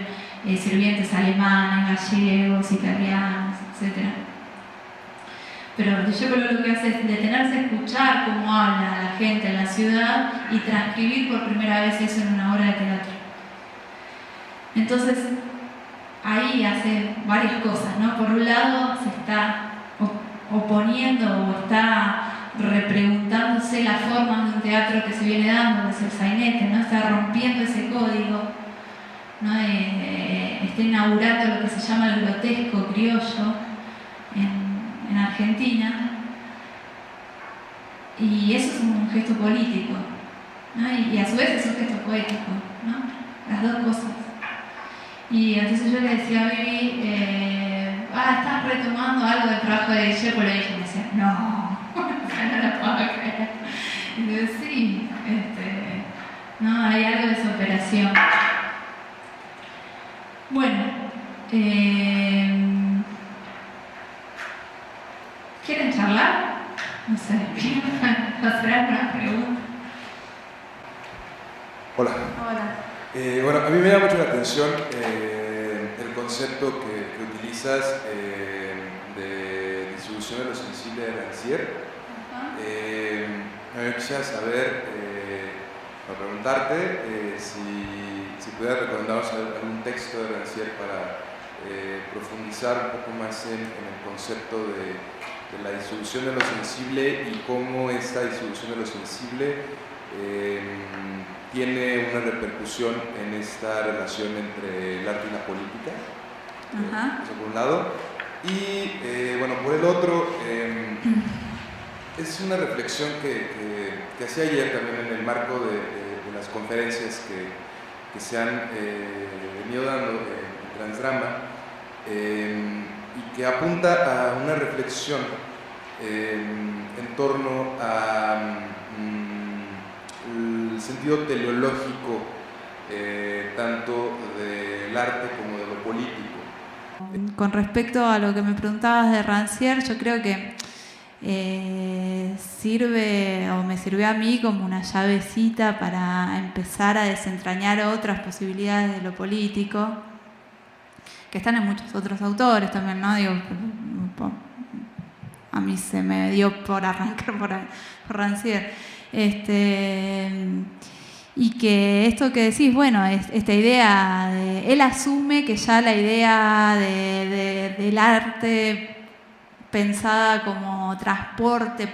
sirvientes alemanes, gallegos, italianos, etc. Pero Discépolo lo que hace es detenerse a escuchar cómo habla la gente en la ciudad y transcribir por primera vez eso en una obra de teatro. Entonces, ahí hace varias cosas, ¿no? Por un lado, se está oponiendo o está repreguntándose las formas de un teatro que se viene dando, que es el sainete, ¿no? Está rompiendo ese código, ¿no? Está inaugurando lo que se llama el grotesco criollo en Argentina, y eso es un gesto político, ¿no? Y a su vez es un gesto poético, ¿no? Las dos cosas. Y entonces yo le decía a Vivi, estás retomando algo del trabajo de Discépolo, y ella me decía, no, no lo puedo creer. Y yo, sí, no, hay algo de esa operación. Bueno, ¿quieren charlar? No sé, ¿quieren hacer alguna pregunta? Hola. Hola. Bueno, a mí me llama mucho la atención el concepto que utilizas de distribución de lo sensible de Rancière. A mí me quisiera saber, para preguntarte, si pudieras recomendarnos algún texto de Rancière para profundizar un poco más en el concepto de la distribución de lo sensible y cómo esta distribución de lo sensible tiene una repercusión en esta relación entre el arte y la política, eso por un lado. Y bueno, por el otro, es una reflexión que hacía ayer también en el marco de las conferencias que se han venido dando en Transdrama, y que apunta a una reflexión en torno a el sentido teleológico tanto del arte como de lo político. Con respecto a lo que me preguntabas de Rancière, yo creo que sirve o me sirvió a mí como una llavecita para empezar a desentrañar otras posibilidades de lo político, que están en muchos otros autores también, ¿no? Digo, a mí se me dio por arrancar por Rancière. Y que esto que decís, bueno, esta idea, él asume que ya la idea del arte pensada como transporte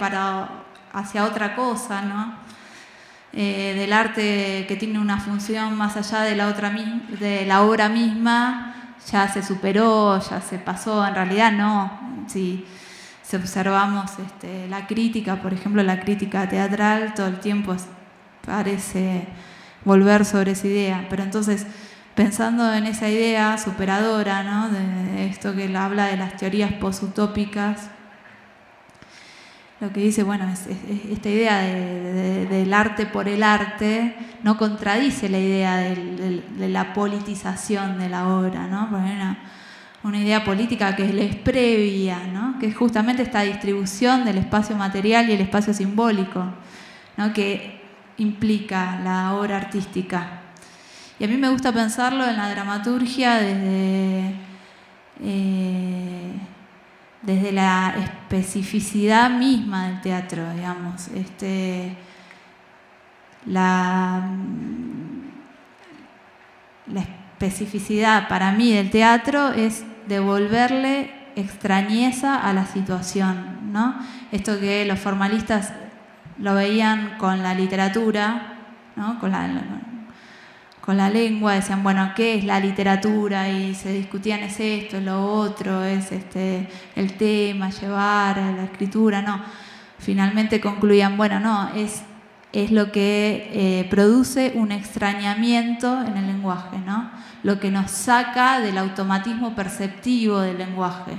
hacia otra cosa, ¿no? Del arte que tiene una función más allá de la obra misma, ya se superó, ya se pasó, en realidad no. Si observamos la crítica, por ejemplo, la crítica teatral, todo el tiempo parece volver sobre esa idea. Pero entonces, pensando en esa idea superadora, ¿no? De esto que él habla de las teorías posutópicas, lo que dice, bueno, esta idea del arte por el arte no contradice la idea de la politización de la obra, ¿no? Porque hay una idea política que les previa, ¿no? Que es justamente esta distribución del espacio material y el espacio simbólico, ¿no? Que implica la obra artística. Y a mí me gusta pensarlo en la dramaturgia desde la especificidad misma del teatro, digamos. La especificidad para mí del teatro es devolverle extrañeza a la situación, ¿no? Esto que los formalistas lo veían con la literatura, ¿no? Con la lengua, decían, bueno, ¿qué es la literatura? Y se discutían, es esto, es lo otro, es el tema, llevar a la escritura, no. Finalmente concluían, bueno, no, es lo que produce un extrañamiento en el lenguaje, ¿no? Lo que nos saca del automatismo perceptivo del lenguaje,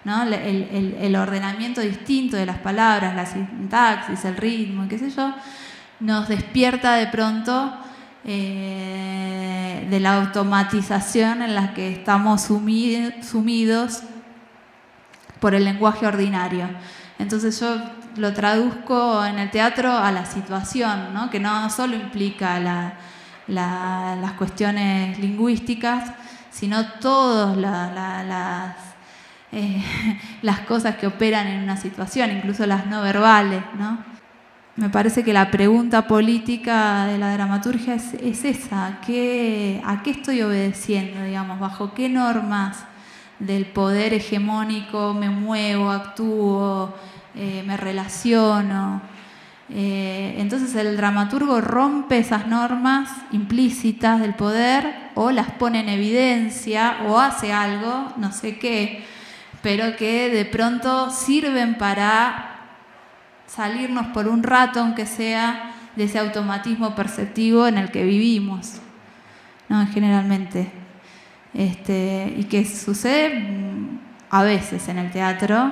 ¿no? El ordenamiento distinto de las palabras, la sintaxis, el ritmo, qué sé yo, nos despierta de pronto de la automatización en la que estamos sumidos por el lenguaje ordinario. Entonces yo lo traduzco en el teatro a la situación, ¿no? Que no solo implica las cuestiones lingüísticas, sino todas las cosas que operan en una situación, incluso las no verbales, ¿no? Me parece que la pregunta política de la dramaturgia es esa, ¿a qué estoy obedeciendo, digamos? ¿Bajo qué normas del poder hegemónico me muevo, actúo, me relaciono? Entonces el dramaturgo rompe esas normas implícitas del poder o las pone en evidencia o hace algo, no sé qué, pero que de pronto sirven para salirnos por un rato, aunque sea, de ese automatismo perceptivo en el que vivimos, ¿no? Generalmente. Y que sucede a veces en el teatro,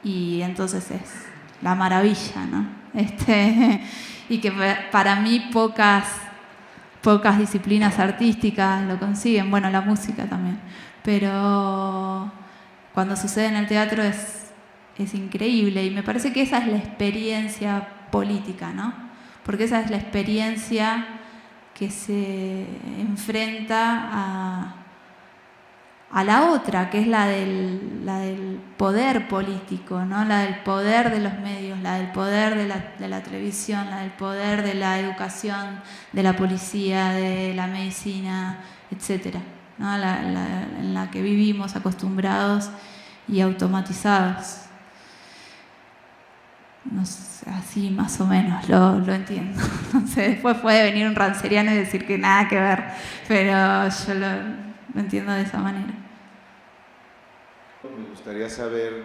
y entonces es la maravilla, ¿no? Y que para mí pocas disciplinas artísticas lo consiguen, bueno, la música también, pero cuando sucede en el teatro es increíble, y me parece que esa es la experiencia política, ¿no? Porque esa es la experiencia que se enfrenta a la otra, que es la del poder político, ¿no? La del poder de los medios, la del poder de la televisión, la del poder de la educación, de la policía, de la medicina, etcétera, ¿no? En la que vivimos acostumbrados y automatizados. No sé, así más o menos lo entiendo. No sé, después puede venir un ranceriano y decir que nada que ver, pero yo lo entiendo de esa manera. Me gustaría saber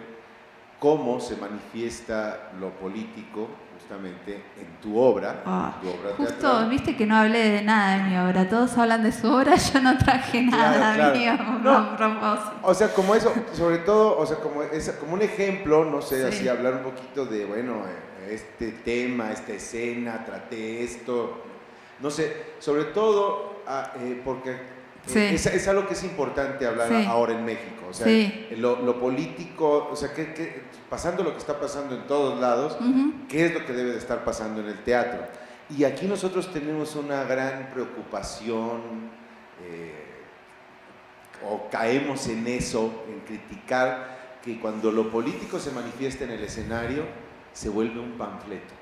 cómo se manifiesta lo político justamente en tu obra, justo, teatral. Viste que no hablé de nada de mi obra, todos hablan de su obra, yo no traje nada mío a propósito. O sea, como eso, sobre todo, o sea, como un ejemplo, no sé, sí. Así hablar un poquito de, bueno, este tema, esta escena, traté esto, no sé, sobre todo porque sí. Es algo que es importante hablar sí. Ahora en México, o sea, sí. lo político, o sea, pasando lo que está pasando en todos lados, ¿qué es lo que debe de estar pasando en el teatro? Y aquí nosotros tenemos una gran preocupación, o caemos en eso, en criticar que cuando lo político se manifiesta en el escenario, se vuelve un panfleto.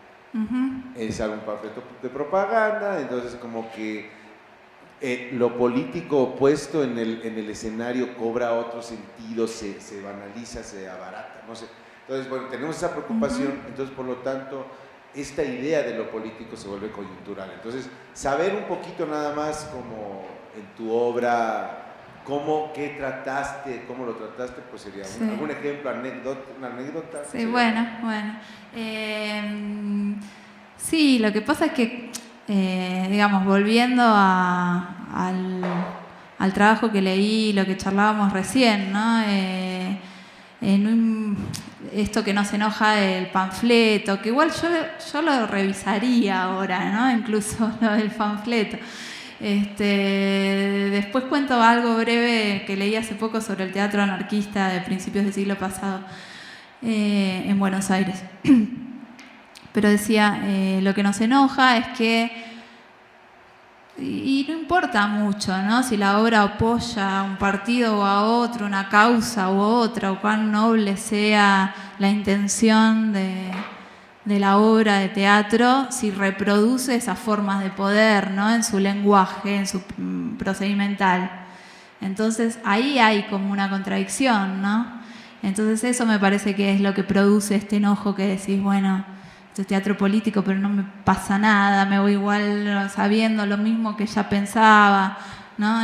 Es un panfleto de propaganda, entonces como que lo político puesto en el escenario cobra otro sentido, se banaliza, se abarata, no sé. Entonces, bueno, tenemos esa preocupación, entonces por lo tanto, esta idea de lo político se vuelve coyuntural. Entonces, saber un poquito nada más como en tu obra, qué trataste, cómo lo trataste, pues sería algún ejemplo, una anécdota. Sí, bueno. Sí, lo que pasa es que, digamos, volviendo al trabajo que leí, lo que charlábamos recién, ¿no? Esto que nos enoja el panfleto, que igual yo lo revisaría ahora, ¿no? Incluso lo del panfleto. Después cuento algo breve que leí hace poco sobre el teatro anarquista de principios del siglo pasado en Buenos Aires. Pero decía, lo que nos enoja es que, y no importa mucho, ¿no? Si la obra apoya a un partido o a otro, una causa u otra, o cuán noble sea la intención de la obra de teatro, si reproduce esas formas de poder, ¿no? En su lenguaje, en su procedimental. Entonces ahí hay como una contradicción, ¿no? Entonces eso me parece que es lo que produce este enojo que decís, bueno, esto es teatro político, pero no me pasa nada, me voy igual sabiendo lo mismo que ya pensaba, ¿no?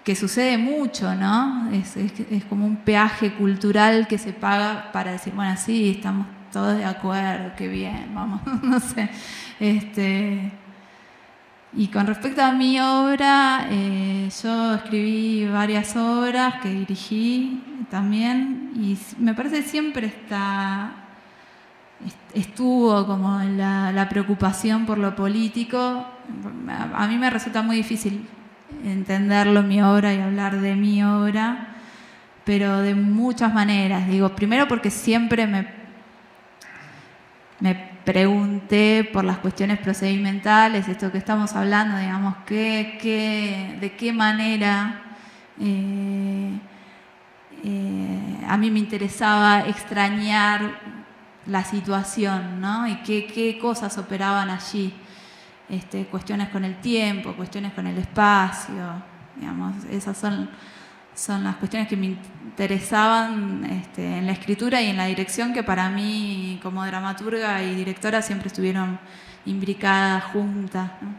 Que sucede mucho, ¿no? Es como un peaje cultural que se paga para decir, bueno, sí, estamos todos de acuerdo, qué bien, vamos, no sé. Y con respecto a mi obra, yo escribí varias obras que dirigí también, y me parece que siempre estuvo como la preocupación por lo político. A mí me resulta muy difícil entenderlo en mi obra y hablar de mi obra, pero de muchas maneras. Digo, primero porque siempre me pregunté por las cuestiones procedimentales, esto que estamos hablando, digamos, de qué manera a mí me interesaba extrañar la situación, ¿no? Y qué cosas operaban allí, cuestiones con el tiempo, cuestiones con el espacio, digamos, esas son las cuestiones que me interesaban en la escritura y en la dirección, que para mí como dramaturga y directora siempre estuvieron imbricadas, juntas, ¿no?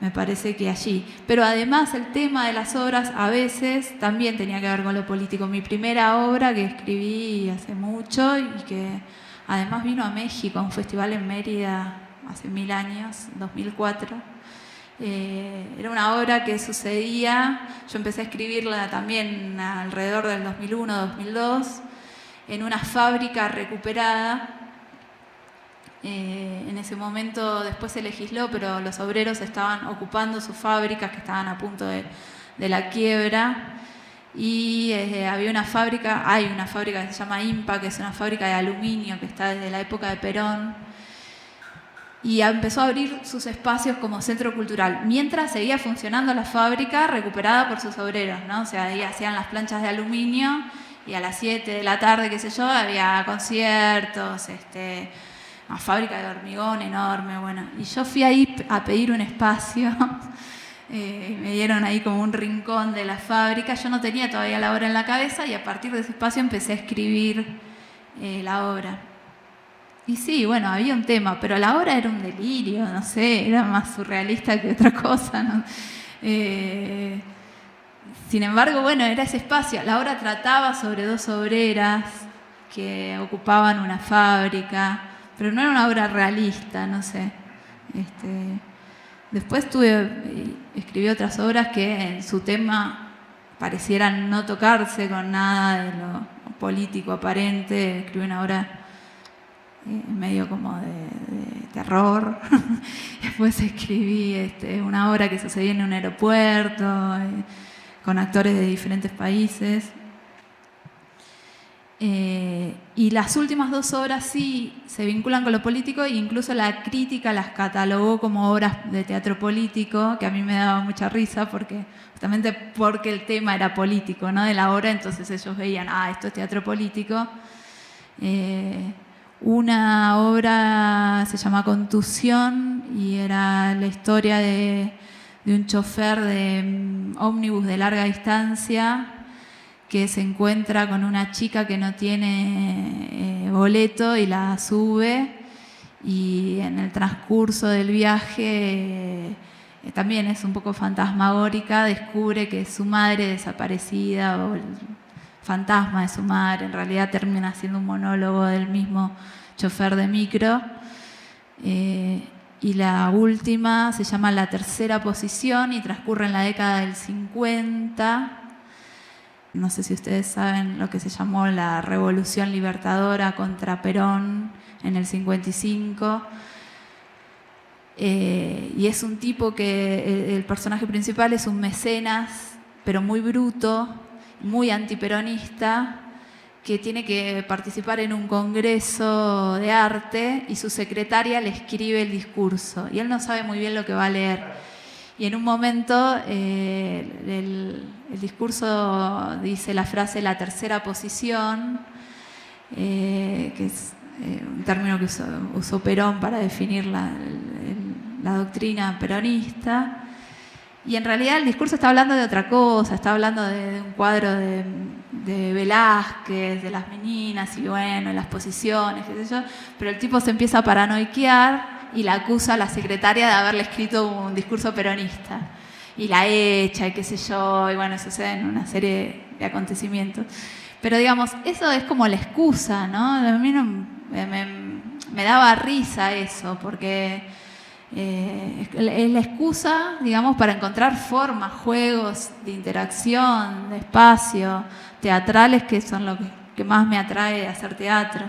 Me parece que allí. Pero además el tema de las obras a veces también tenía que ver con lo político. Mi primera obra que escribí hace mucho y que además vino a México, a un festival en Mérida hace 1000 años, 2004. Era una obra que sucedía, yo empecé a escribirla también alrededor del 2001-2002, en una fábrica recuperada. En ese momento después se legisló, pero los obreros estaban ocupando sus fábricas que estaban a punto de la quiebra, y hay una fábrica que se llama IMPA, que es una fábrica de aluminio que está desde la época de Perón, y empezó a abrir sus espacios como centro cultural, mientras seguía funcionando la fábrica recuperada por sus obreros, ¿no? O sea, ahí hacían las planchas de aluminio y a las 7 de la tarde, qué sé yo, había conciertos, una fábrica de hormigón enorme, bueno. Y yo fui ahí a pedir un espacio, me dieron ahí como un rincón de la fábrica, yo no tenía todavía la obra en la cabeza, y a partir de ese espacio empecé a escribir la obra. Y sí, bueno, había un tema, pero la obra era un delirio, no sé, era más surrealista que otra cosa, ¿no? Sin embargo, bueno, era ese espacio. La obra trataba sobre 2 obreras que ocupaban una fábrica, pero no era una obra realista, no sé. Después escribí otras obras que en su tema parecieran no tocarse con nada de lo político aparente. Escribí una obra medio como de terror. Después escribí una obra que sucedía en un aeropuerto, con actores de diferentes países. Y las últimas 2 obras sí se vinculan con lo político, e incluso la crítica las catalogó como obras de teatro político, que a mí me daba mucha risa, justamente porque el tema era político, ¿no?, de la obra, entonces ellos veían, esto es teatro político. Una obra se llama Contusión y era la historia de un chofer de ómnibus de larga distancia que se encuentra con una chica que no tiene boleto y la sube, y en el transcurso del viaje también es un poco fantasmagórica, descubre que su madre desaparecida o el fantasma de su madre en realidad termina siendo un monólogo del mismo chofer de micro. Y la última se llama La tercera posición y transcurre en la década del 50. No sé si ustedes saben lo que se llamó la Revolución Libertadora contra Perón en el 55. Y es un tipo que el personaje principal es un mecenas, pero muy bruto, muy antiperonista, que tiene que participar en un congreso de arte y su secretaria le escribe el discurso y él no sabe muy bien lo que va a leer. Y en un momento el discurso dice la frase la tercera posición, que es un término que usó Perón para definir la doctrina peronista. Y en realidad el discurso está hablando de otra cosa, está hablando de un cuadro de Velázquez, de las meninas y bueno, las posiciones, qué sé yo, pero el tipo se empieza a paranoiquear y la acusa a la secretaria de haberle escrito un discurso peronista y la echa y qué sé yo, y bueno, suceden una serie de acontecimientos. Pero digamos, eso es como la excusa, ¿no? A mí me daba risa eso, porque es la excusa, digamos, para encontrar formas, juegos de interacción, de espacio, teatrales, que son lo que más me atrae de hacer teatro.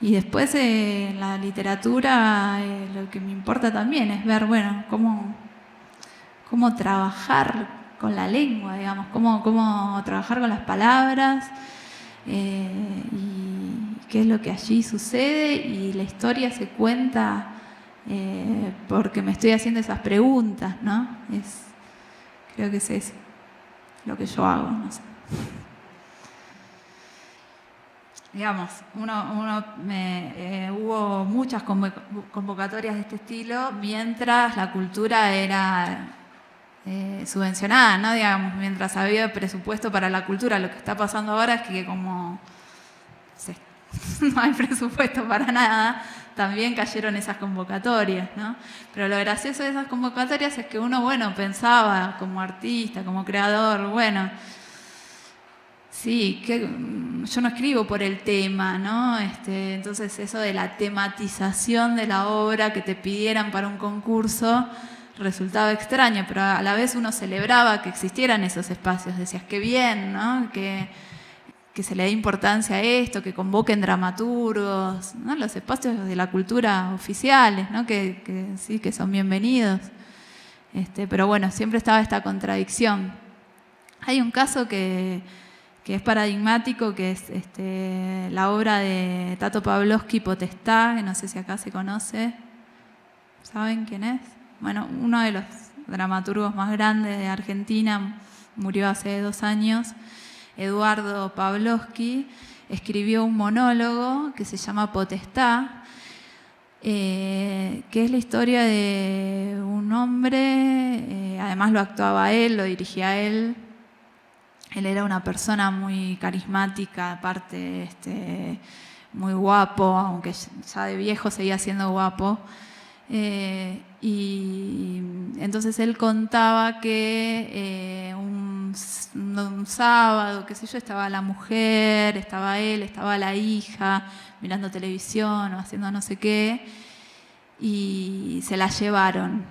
Y después en la literatura lo que me importa también es ver, bueno, cómo trabajar con la lengua, digamos, cómo trabajar con las palabras y qué es lo que allí sucede, y la historia se cuenta porque me estoy haciendo esas preguntas, ¿no? Creo que es eso lo que yo hago, no sé. Digamos, hubo muchas convocatorias de este estilo mientras la cultura era subvencionada, ¿no? Digamos, mientras había presupuesto para la cultura. Lo que está pasando ahora es que como no hay presupuesto para nada, también cayeron esas convocatorias, ¿no? Pero lo gracioso de esas convocatorias es que uno, bueno, pensaba como artista, como creador, bueno, sí, que yo no escribo por el tema, ¿no? Entonces eso de la tematización de la obra que te pidieran para un concurso resultaba extraño, pero a la vez uno celebraba que existieran esos espacios. Decías, qué bien, ¿no? Que se le dé importancia a esto, que convoquen dramaturgos, ¿no? Los espacios de la cultura oficiales, ¿no? Que sí, que son bienvenidos. Pero bueno, siempre estaba esta contradicción. Hay un caso que es paradigmático, que es la obra de Tato Pavlovsky, Potestad, que no sé si acá se conoce. ¿Saben quién es? Bueno, uno de los dramaturgos más grandes de Argentina, murió hace 2 años, Eduardo Pavlovsky, escribió un monólogo que se llama Potestad, que es la historia de un hombre, además lo actuaba él, lo dirigía él. Él era una persona muy carismática, aparte muy guapo, aunque ya de viejo seguía siendo guapo. Y entonces él contaba que un sábado, qué sé yo, estaba la mujer, estaba él, estaba la hija mirando televisión o haciendo no sé qué, y se la llevaron.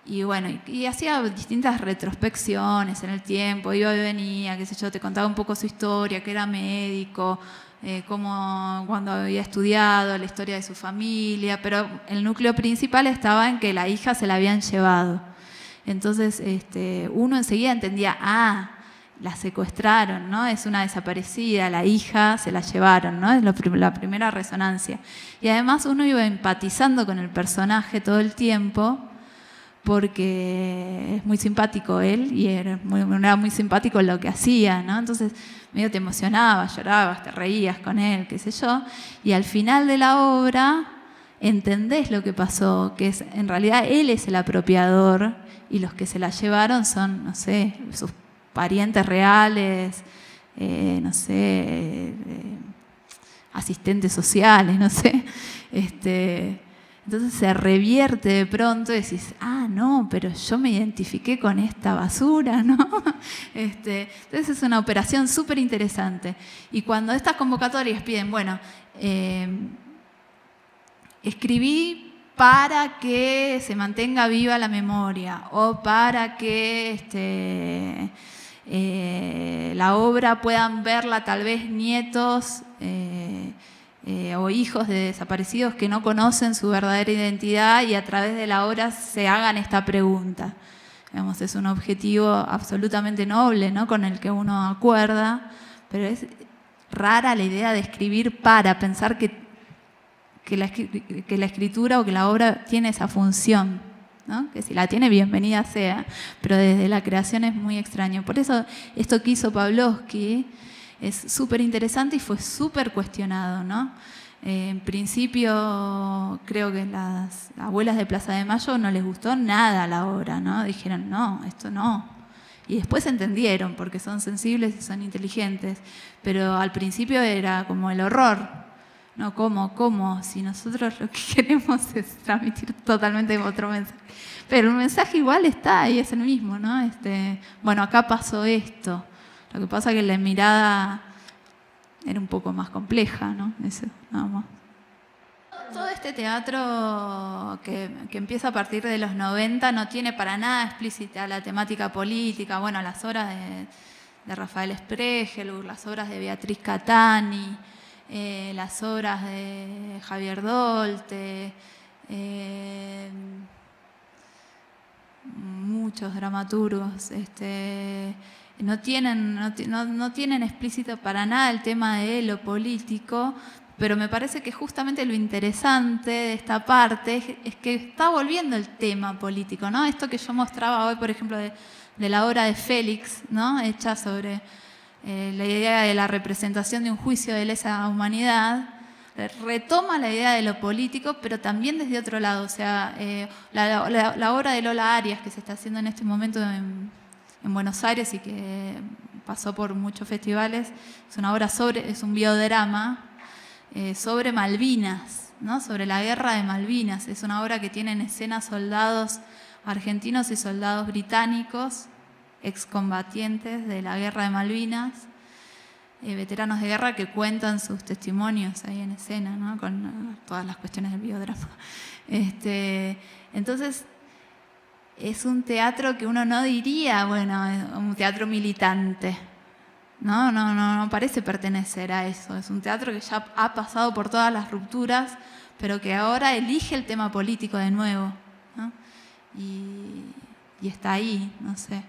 Y bueno, y hacía distintas retrospecciones en el tiempo, iba y venía, qué sé yo, te contaba un poco su historia, que era médico, cuando había estudiado, la historia de su familia, pero el núcleo principal estaba en que la hija se la habían llevado. Entonces uno enseguida entendía, la secuestraron, ¿no? Es una desaparecida, la hija se la llevaron, ¿no? Es la primera resonancia. Y además uno iba empatizando con el personaje todo el tiempo, porque es muy simpático él y era muy simpático lo que hacía, ¿no? Entonces medio te emocionabas, llorabas, te reías con él, qué sé yo, y al final de la obra entendés lo que pasó, que es, en realidad él es el apropiador y los que se la llevaron son, no sé, sus parientes reales, no sé, asistentes sociales, no sé. Entonces se revierte de pronto y decís, ah, no, pero yo me identifiqué con esta basura, ¿no? Entonces es una operación súper interesante. Y cuando estas convocatorias piden, bueno, escribí para que se mantenga viva la memoria o para que la obra puedan verla tal vez nietos o hijos de desaparecidos que no conocen su verdadera identidad y a través de la obra se hagan esta pregunta. Digamos, es un objetivo absolutamente noble, ¿no? Con el que uno acuerda, pero es rara la idea de escribir para pensar que la escritura o que la obra tiene esa función, ¿no? Que si la tiene, bienvenida sea, pero desde la creación es muy extraño. Por eso esto que hizo Pavlovsky es súper interesante y fue súper cuestionado, ¿no? En principio, creo que las abuelas de Plaza de Mayo no les gustó nada la obra, ¿no? Dijeron, no, esto no. Y después entendieron, porque son sensibles y son inteligentes. Pero al principio era como el horror. No, ¿cómo? Si nosotros lo que queremos es transmitir totalmente otro mensaje. Pero el mensaje igual está y es el mismo, ¿no? Bueno, acá pasó esto. Lo que pasa es que la mirada era un poco más compleja, ¿no? Eso, nada más. Todo este teatro que empieza a partir de los 90 no tiene para nada explícita la temática política. Bueno, las obras de Rafael Spregelburg, las obras de Beatriz Catani, las obras de Javier Dolte, muchos dramaturgos no tienen explícito para nada el tema de lo político, pero me parece que justamente lo interesante de esta parte es que está volviendo el tema político, ¿no? Esto que yo mostraba hoy, por ejemplo, de la obra de Félix, ¿no? Hecha sobre la idea de la representación de un juicio de lesa humanidad, retoma la idea de lo político, pero también desde otro lado. O sea, la obra de Lola Arias, que se está haciendo en este momento en Buenos Aires y que pasó por muchos festivales, es una obra es un biodrama sobre Malvinas, ¿no? Sobre la guerra de Malvinas. Es una obra que tiene en escena soldados argentinos y soldados británicos, excombatientes de la guerra de Malvinas, veteranos de guerra que cuentan sus testimonios ahí en escena, ¿no? Con todas las cuestiones del biodrama. Entonces, es un teatro que uno no diría, bueno, es un teatro militante. No parece pertenecer a eso. Es un teatro que ya ha pasado por todas las rupturas, pero que ahora elige el tema político de nuevo, ¿no? Y está ahí, no sé.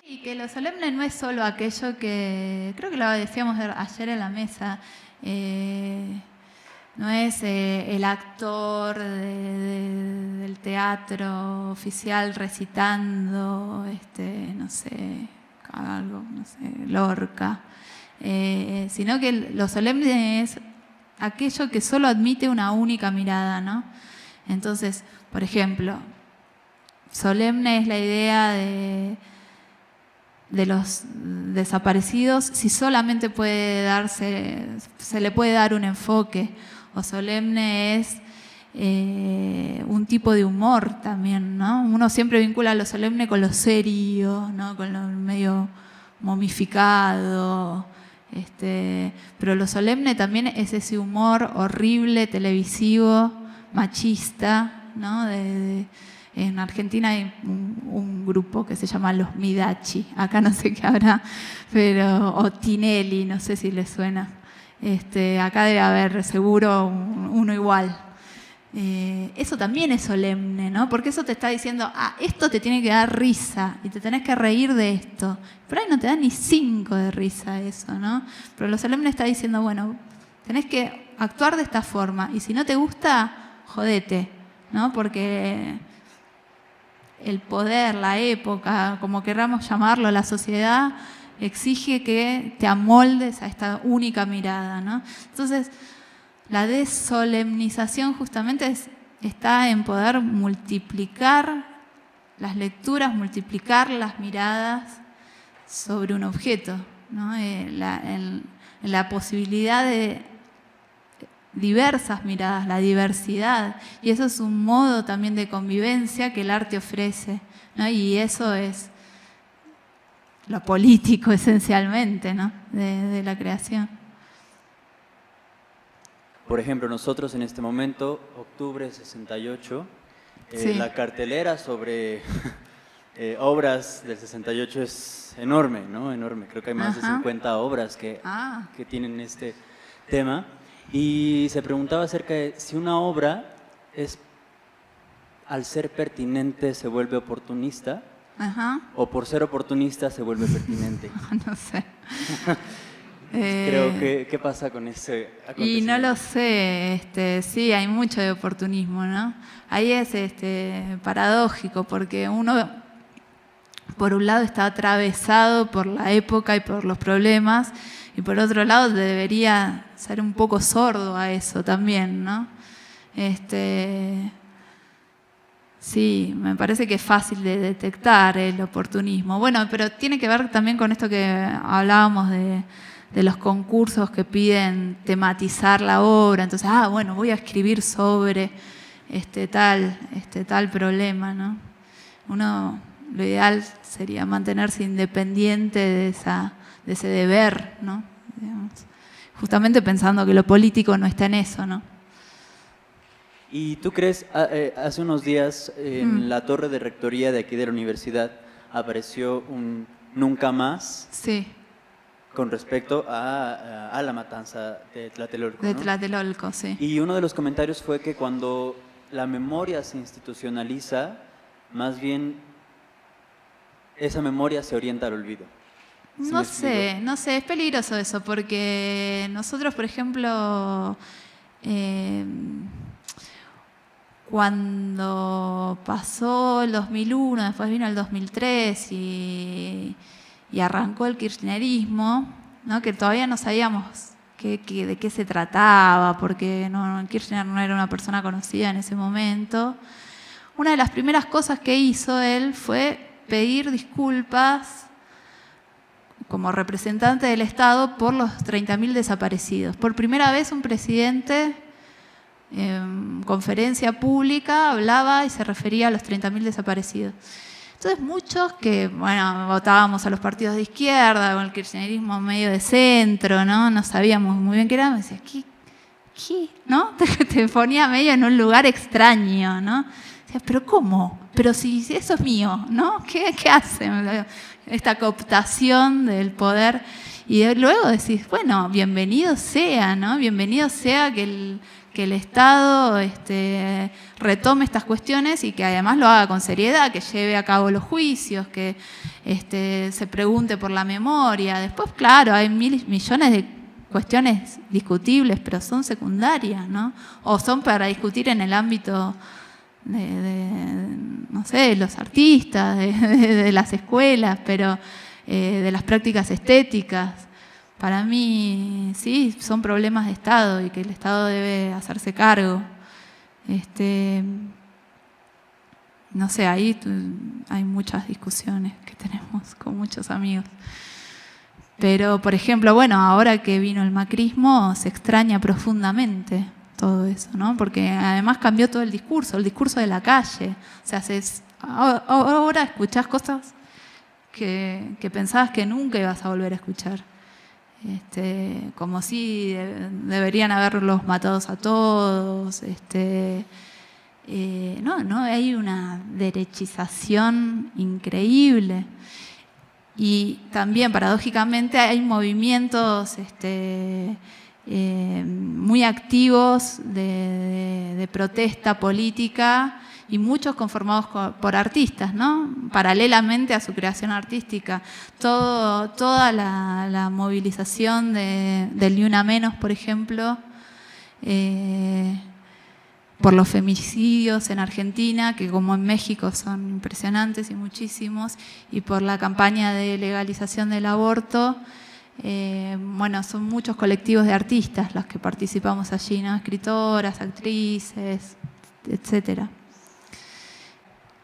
Y que lo solemne no es solo aquello que, creo que lo decíamos ayer en la mesa, no es el actor del teatro oficial recitando, no sé, algo, no sé, Lorca, sino que lo solemne es aquello que solo admite una única mirada, ¿no? Entonces, por ejemplo, solemne es la idea de los desaparecidos si solamente se le puede dar un enfoque, o solemne es un tipo de humor también, ¿no? Uno siempre vincula lo solemne con lo serio, ¿no? Con lo medio momificado, pero lo solemne también es ese humor horrible, televisivo, machista, ¿no? En Argentina hay un grupo que se llama Los Midachi, acá no sé qué habrá, o Tinelli, no sé si les suena. Acá debe haber seguro uno igual. eso también es solemne, ¿no? Porque eso te está diciendo, esto te tiene que dar risa y te tenés que reír de esto. Pero ahí no te da ni 5 de risa eso, ¿no? Pero lo solemne está diciendo, bueno, tenés que actuar de esta forma y si no te gusta, jodete, ¿no? Porque el poder, la época, como queramos llamarlo, la sociedad, exige que te amoldes a esta única mirada, ¿no? Entonces, la desolemnización justamente está en poder multiplicar las lecturas, multiplicar las miradas sobre un objeto, ¿no? En la posibilidad de diversas miradas, la diversidad. Y eso es un modo también de convivencia que el arte ofrece, ¿no? Y eso es lo político esencialmente, ¿no? de la creación. Por ejemplo, nosotros en este momento, octubre 68, Sí. la cartelera sobre obras del 68 es enorme, ¿no? Enorme. Creo que hay más de 50 obras que tienen este tema. Y se preguntaba acerca de si una obra al ser pertinente se vuelve oportunista, o por ser oportunista se vuelve pertinente. No sé. Creo que, ¿qué pasa con ese acontecimiento? Y no lo sé, sí, hay mucho de oportunismo, ¿no? Ahí es paradójico, porque uno, por un lado, está atravesado por la época y por los problemas, y por otro lado, debería ser un poco sordo a eso también, ¿no? Sí, me parece que es fácil de detectar el oportunismo. Bueno, pero tiene que ver también con esto que hablábamos de los concursos que piden tematizar la obra. Entonces, bueno, voy a escribir sobre tal problema, ¿no? Lo ideal sería mantenerse independiente de ese deber, ¿no? Digamos, justamente pensando que lo político no está en eso, ¿no? ¿Y tú crees, hace unos días en la torre de rectoría de aquí de la universidad apareció un nunca más? Sí. Con respecto a la matanza de Tlatelolco, De ¿no? Tlatelolco, sí. Y uno de los comentarios fue que cuando la memoria se institucionaliza, más bien esa memoria se orienta al olvido. ¿Sí No sé, es peligroso eso, porque nosotros, por ejemplo, cuando pasó el 2001, después vino el 2003 y arrancó el kirchnerismo, ¿no? Que todavía no sabíamos de qué se trataba, porque Kirchner no era una persona conocida en ese momento. Una de las primeras cosas que hizo él fue pedir disculpas como representante del Estado por los 30.000 desaparecidos. Por primera vez un presidente en conferencia pública hablaba y se refería a los 30.000 desaparecidos. Entonces muchos que, votábamos a los partidos de izquierda, con el kirchnerismo medio de centro, no sabíamos muy bien qué era, me decía, ¿qué? ¿No? Te ponía medio en un lugar extraño, ¿no? Decía, ¿pero cómo? Pero si eso es mío, ¿no? ¿Qué hacen? Esta cooptación del poder. Y luego decís, bueno, bienvenido sea, ¿no? Bienvenido sea que el Estado retome estas cuestiones y que además lo haga con seriedad, que lleve a cabo los juicios, que se pregunte por la memoria. Después, claro, hay millones de cuestiones discutibles, pero son secundarias, ¿no? O son para discutir en el ámbito no sé, los artistas, de las escuelas, pero de las prácticas estéticas. Para mí, sí, son problemas de Estado y que el Estado debe hacerse cargo. No sé, ahí hay muchas discusiones que tenemos con muchos amigos. Pero, por ejemplo, ahora que vino el macrismo, se extraña profundamente todo eso, ¿no? Porque además cambió todo el discurso de la calle. O sea, ahora escuchás cosas que pensabas que nunca ibas a volver a escuchar. Como si deberían haberlos matados a todos. No, hay una derechización increíble. Y también, paradójicamente, hay movimientos muy activos de protesta política y muchos conformados por artistas, ¿no? Paralelamente a su creación artística. Toda la movilización del Ni Una Menos, por ejemplo, por los femicidios en Argentina, que como en México son impresionantes y muchísimos, y por la campaña de legalización del aborto. Bueno, son muchos colectivos de artistas los que participamos allí, ¿no? Escritoras, actrices, etcétera.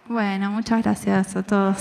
Bueno, muchas gracias a todos.